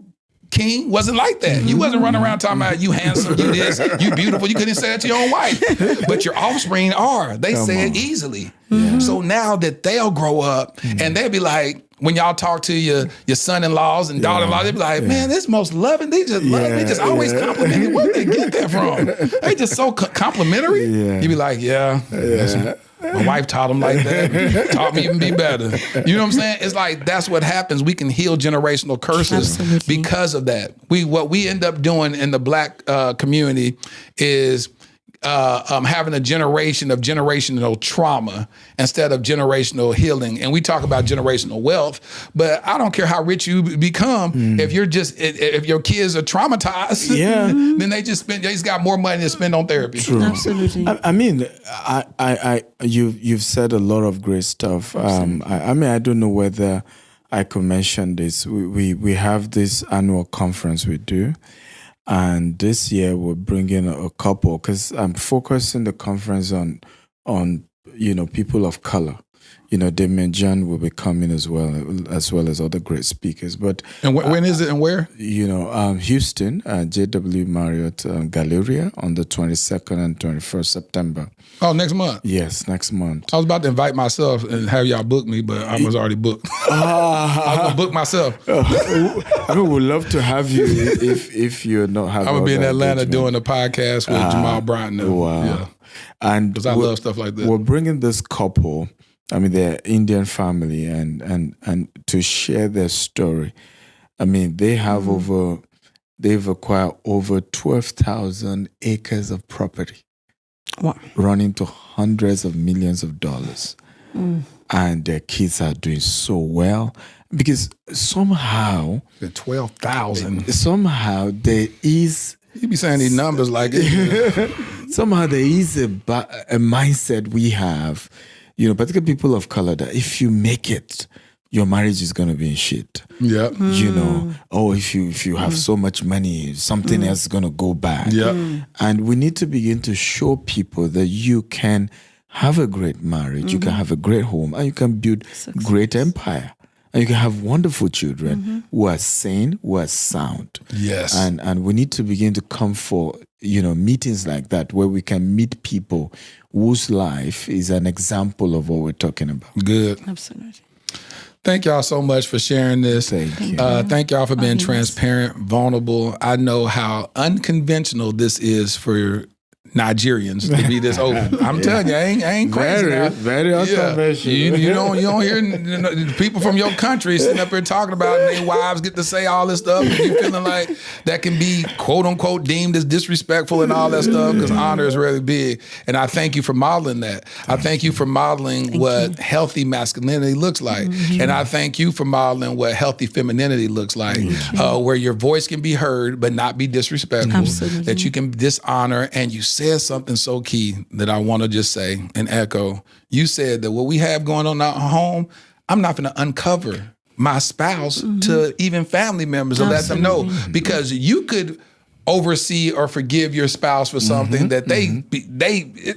King, wasn't like that. You wasn't running around talking about you handsome, you this, you beautiful. You couldn't say that to your own wife. But your offspring are. They say it easily. So now that they'll grow up and they'll be like, when y'all talk to your son-in-laws and daughter-in-laws, they be like, man, this most loving. They just love me. Just always complimenting. Where did they get that from? They just so complimentary. You be like, my wife taught them like that. Taught me even be better. You know what I'm saying? It's like that's what happens. We can heal generational curses because of that. What we end up doing in the Black community is having a generation of generational trauma instead of generational healing. And we talk about generational wealth, but I don't care how rich you become. If you're if your kids are traumatized, then they just got more money to spend on therapy. True. Absolutely. I mean, you've said a lot of great stuff. I mean, I don't know whether I could mention this. We have this annual conference we do. And this year we're bringing a couple, because I'm focusing the conference on people of color. Damien John will be coming as well as other great speakers. But when is it and where? Houston, JW Marriott Galleria on the 22nd and 21st September. Oh, next month? Yes, next month. I was about to invite myself and have y'all book me, but I was already booked. I was going to book myself. I mean, we'd love to have you if you're not having. I'm going to be in Atlanta doing a podcast with Jamal Bryant. Wow. Yeah. And because I love stuff like that. We're bringing this couple, I mean, they're Indian family, and to share their story. I mean, they have they've acquired over 12,000 acres of property. Wow. Running to hundreds of millions of dollars. And their kids are doing so well because somehow 12,000. Somehow there is. You be saying these numbers like it. Somehow there is a mindset we have, particularly people of color, that if you make it, your marriage is going to be in shit. Yeah. If you have so much money, something else is going to go bad. Yeah. And we need to begin to show people that you can have a great marriage, you can have a great home, and you can build great empire. And you can have wonderful children who are sane, who are sound. Yes. And we need to begin to come for, meetings like that where we can meet people whose life is an example of what we're talking about. Good. Absolutely. Thank y'all so much for sharing this. Thank you. Thank y'all for being transparent, vulnerable. I know how unconventional this is for Nigerians to be this open. I'm telling you, I ain't crazy now. Very unconventional. You don't hear people from your country sitting up here talking about it, and their wives get to say all this stuff, and you feeling like that can be quote unquote deemed as disrespectful and all that stuff, because honor is really big. And I thank you for modeling that. I thank you for modeling what healthy masculinity looks like. And I thank you for modeling what healthy femininity looks like, where your voice can be heard but not be disrespectful. Absolutely. That you can dishonor, and you said something so key that I want to just say and echo. You said that what we have going on in our home, I'm not going to uncover my spouse to even family members and let them know, because you could oversee or forgive your spouse for something that they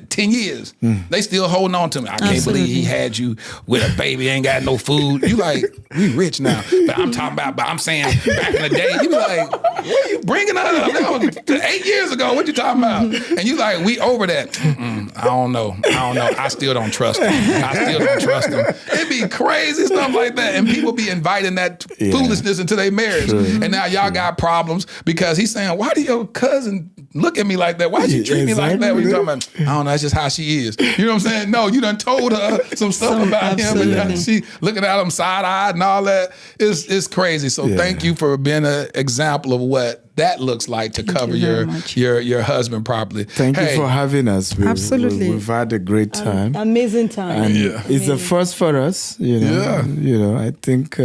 10 years, they still holding on to me. I can't believe he had you with a baby, ain't got no food. You like, we rich now. But I'm saying back in the day, you be like, what are you bringing up? That was 8 years ago. What you talking about? And you like, we over that. I don't know. I still don't trust him. It'd be crazy stuff like that. And people be inviting that foolishness into their marriage. And now y'all got problems because he's saying, why did your cousin look at me like that? Why'd you treat me like that? What you talking about? I don't know. That's just how she is. You know what I'm saying? No, you done told her some stuff about him, and now she looking at him side-eyed and all that. It's crazy. So thank you for being an example of what that looks like to cover your husband properly. Thank you for having us. Absolutely. We've had a great time. Amazing time. And it's the first for us, I think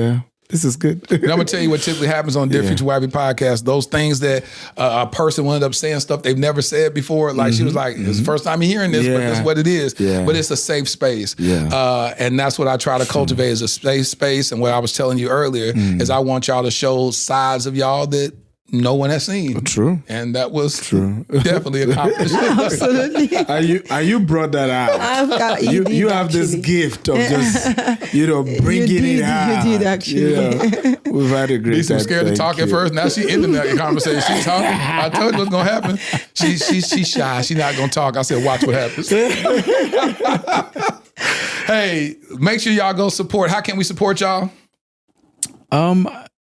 This is good. And I'm gonna tell you what typically happens on Dear Future Wifey podcast. Those things that a person will end up saying stuff they've never said before. Like she was like, "It's the first time you're hearing this, but that's what it is." Yeah. But it's a safe space, and that's what I try to cultivate as a safe space. And what I was telling you earlier is I want y'all to show sides of y'all that no one has seen. True. And that was definitely accomplished. Absolutely. And you brought that out. I've got, You have this gift of just, bringing it out. You did actually. We've had a great Lisa was scared to talk at first. Now she in the conversation. She's talking. I told you what's gonna happen. She's shy. She's not gonna talk. I said, watch what happens. Hey, make sure y'all go support. How can we support y'all?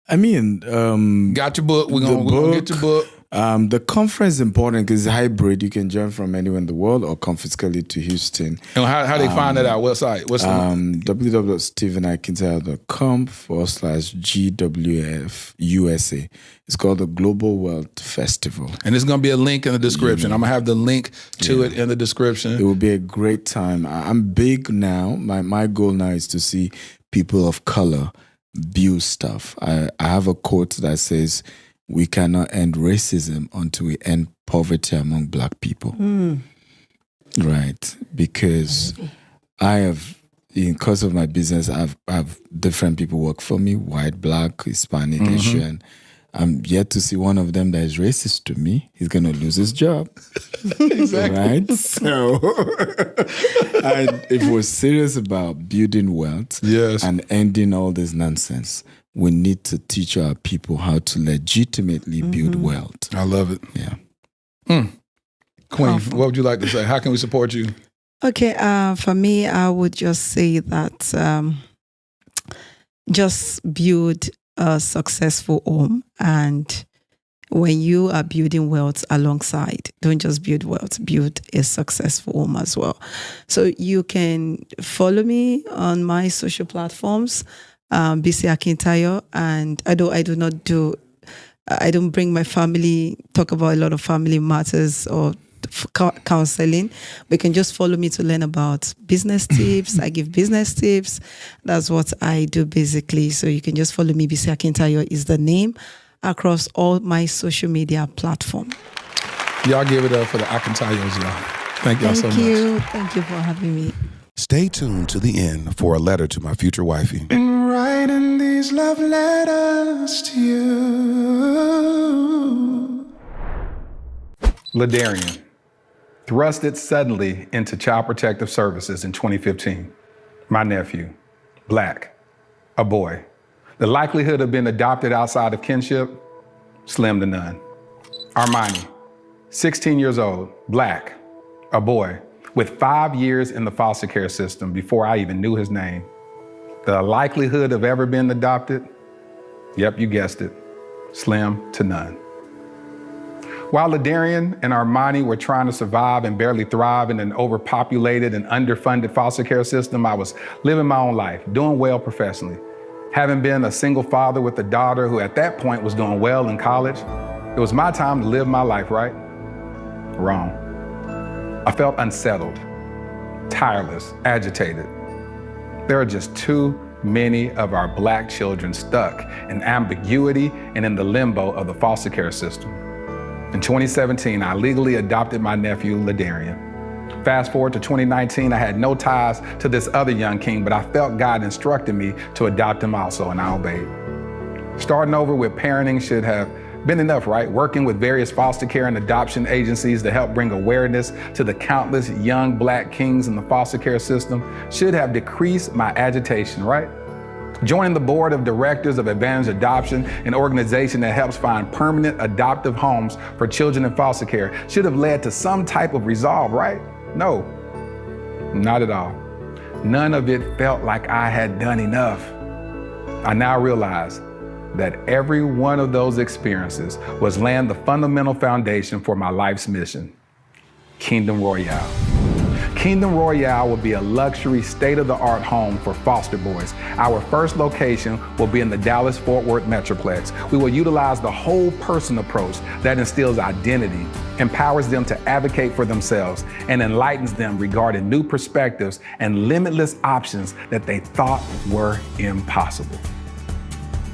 Got your book. We're gonna get your book. The conference is important because it's hybrid. You can join from anywhere in the world or come physically to Houston. And how they find that out? Website? What's the www.stephenakintayo.com/GWF USA. It's called the Global Wealth Festival. And there's going to be a link in the description. I'm going to have the link to it in the description. It will be a great time. I'm big now. My goal now is to see people of color build stuff. I have a quote that says, "We cannot end racism until we end poverty among Black people." Right? Because because of my business, I have different people work for me, white, Black, Hispanic, Asian. I'm yet to see one of them that is racist to me. He's going to lose his job. Exactly. Right? So, and if we're serious about building wealth and ending all this nonsense, we need to teach our people how to legitimately build wealth. I love it. Yeah. Queen, what would you like to say? How can we support you? Okay, for me, I would just say that just build a successful home. And when you are building wealth alongside, don't just build wealth, build a successful home as well. So you can follow me on my social platforms, BC Akintayo, and I don't bring my family, talk about a lot of family matters or counseling. But you can just follow me to learn about business tips. I give business tips. That's what I do basically. So you can just follow me. BC Akintayo is the name across all my social media platforms. Y'all give it up for the Akintayos, y'all. Thank y'all so much. Thank you for having me. Stay tuned to the end for a letter to my future wifey. Been writing these love letters to you. Ladarian, thrusted suddenly into Child Protective Services in 2015. My nephew, Black, a boy. The likelihood of being adopted outside of kinship, slim to none. Armani, 16 years old, Black, a boy, with 5 years in the foster care system before I even knew his name. The likelihood of ever being adopted, yep, you guessed it, slim to none. While Ladarian and Armani were trying to survive and barely thrive in an overpopulated and underfunded foster care system, I was living my own life, doing well professionally. Having been a single father with a daughter who at that point was doing well in college, it was my time to live my life, right? Wrong. I felt unsettled, tireless, agitated. There are just too many of our Black children stuck in ambiguity and in the limbo of the foster care system. In 2017, I legally adopted my nephew, Ladarian. Fast forward to 2019, I had no ties to this other young king, but I felt God instructed me to adopt him also, and I obeyed. Starting over with parenting should have been enough, right? Working with various foster care and adoption agencies to help bring awareness to the countless young Black kings in the foster care system should have decreased my agitation, right? Joining the board of directors of Advantage Adoption, an organization that helps find permanent adoptive homes for children in foster care, should have led to some type of resolve, right? No, not at all. None of it felt like I had done enough. I now realize that every one of those experiences was laying the fundamental foundation for my life's mission, Kingdom Royale. Kingdom Royale will be a luxury, state-of-the-art home for foster boys. Our first location will be in the Dallas-Fort Worth Metroplex. We will utilize the whole person approach that instills identity, empowers them to advocate for themselves, and enlightens them regarding new perspectives and limitless options that they thought were impossible.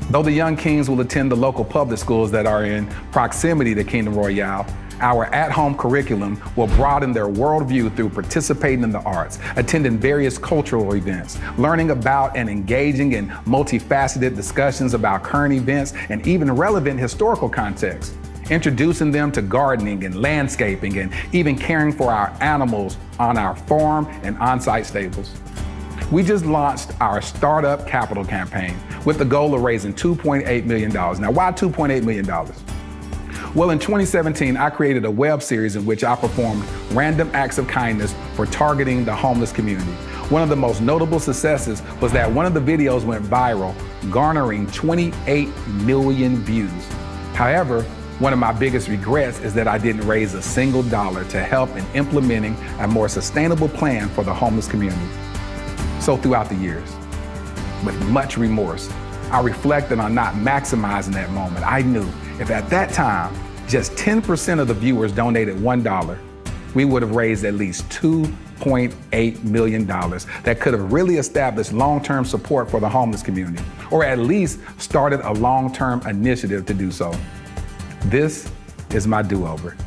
Though the young kings will attend the local public schools that are in proximity to Kingdom Royale, our at-home curriculum will broaden their worldview through participating in the arts, attending various cultural events, learning about and engaging in multifaceted discussions about current events and even relevant historical context, introducing them to gardening and landscaping and even caring for our animals on our farm and on-site stables. We just launched our Startup Capital campaign with the goal of raising $2.8 million. Now, why $2.8 million? Well, in 2017, I created a web series in which I performed random acts of kindness for targeting the homeless community. One of the most notable successes was that one of the videos went viral, garnering 28 million views. However, one of my biggest regrets is that I didn't raise a single dollar to help in implementing a more sustainable plan for the homeless community. So throughout the years, with much remorse, I reflected on not maximizing that moment. I knew if at that time, just 10% of the viewers donated $1, we would have raised at least $2.8 million that could have really established long-term support for the homeless community, or at least started a long-term initiative to do so. This is my do-over.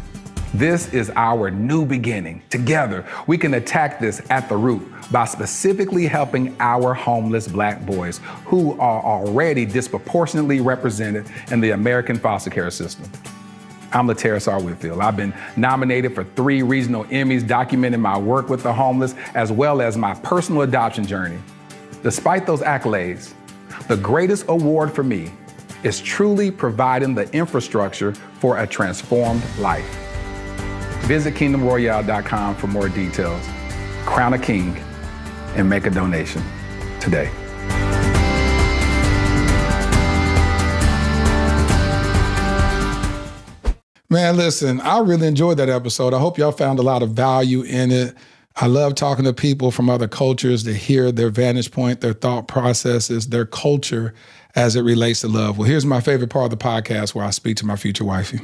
This is our new beginning. Together, we can attack this at the root by specifically helping our homeless Black boys who are already disproportionately represented in the American foster care system. I'm Laterras R. Whitfield. I've been nominated for 3 regional Emmys documenting my work with the homeless as well as my personal adoption journey. Despite those accolades, the greatest award for me is truly providing the infrastructure for a transformed life. Visit kingdomroyale.com for more details. Crown a king and make a donation today. Man, listen, I really enjoyed that episode. I hope y'all found a lot of value in it. I love talking to people from other cultures to hear their vantage point, their thought processes, their culture as it relates to love. Well, here's my favorite part of the podcast where I speak to my future wifey.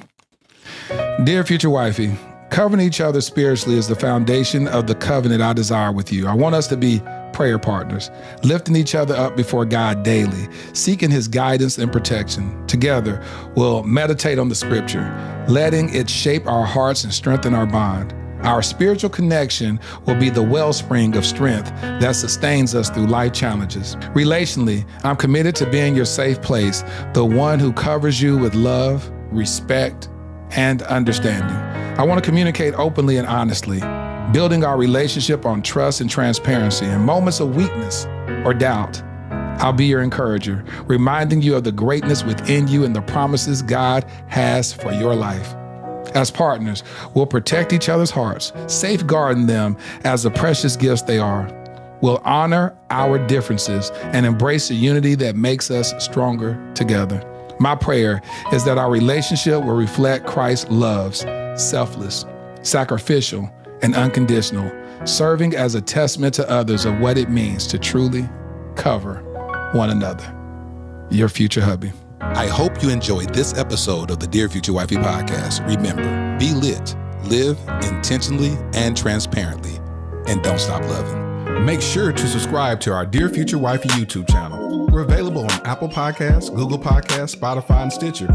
Dear future wifey, covering each other spiritually is the foundation of the covenant I desire with you. I want us to be prayer partners, lifting each other up before God daily, seeking his guidance and protection. Together, we'll meditate on the scripture, letting it shape our hearts and strengthen our bond. Our spiritual connection will be the wellspring of strength that sustains us through life challenges. Relationally, I'm committed to being your safe place, the one who covers you with love, respect, and understanding. I want to communicate openly and honestly, building our relationship on trust and transparency. In moments of weakness or doubt, I'll be your encourager, reminding you of the greatness within you and the promises God has for your life. As partners, we'll protect each other's hearts, safeguarding them as the precious gifts they are. We'll honor our differences and embrace the unity that makes us stronger together. My prayer is that our relationship will reflect Christ's love, selfless, sacrificial, and unconditional, serving as a testament to others of what it means to truly cover one another. Your future hubby. I hope you enjoyed this episode of the Dear Future Wifey podcast. Remember, be lit, live intentionally and transparently, and don't stop loving. Make sure to subscribe to our Dear Future Wifey YouTube channel. We're available on Apple Podcasts, Google Podcasts, Spotify, and Stitcher.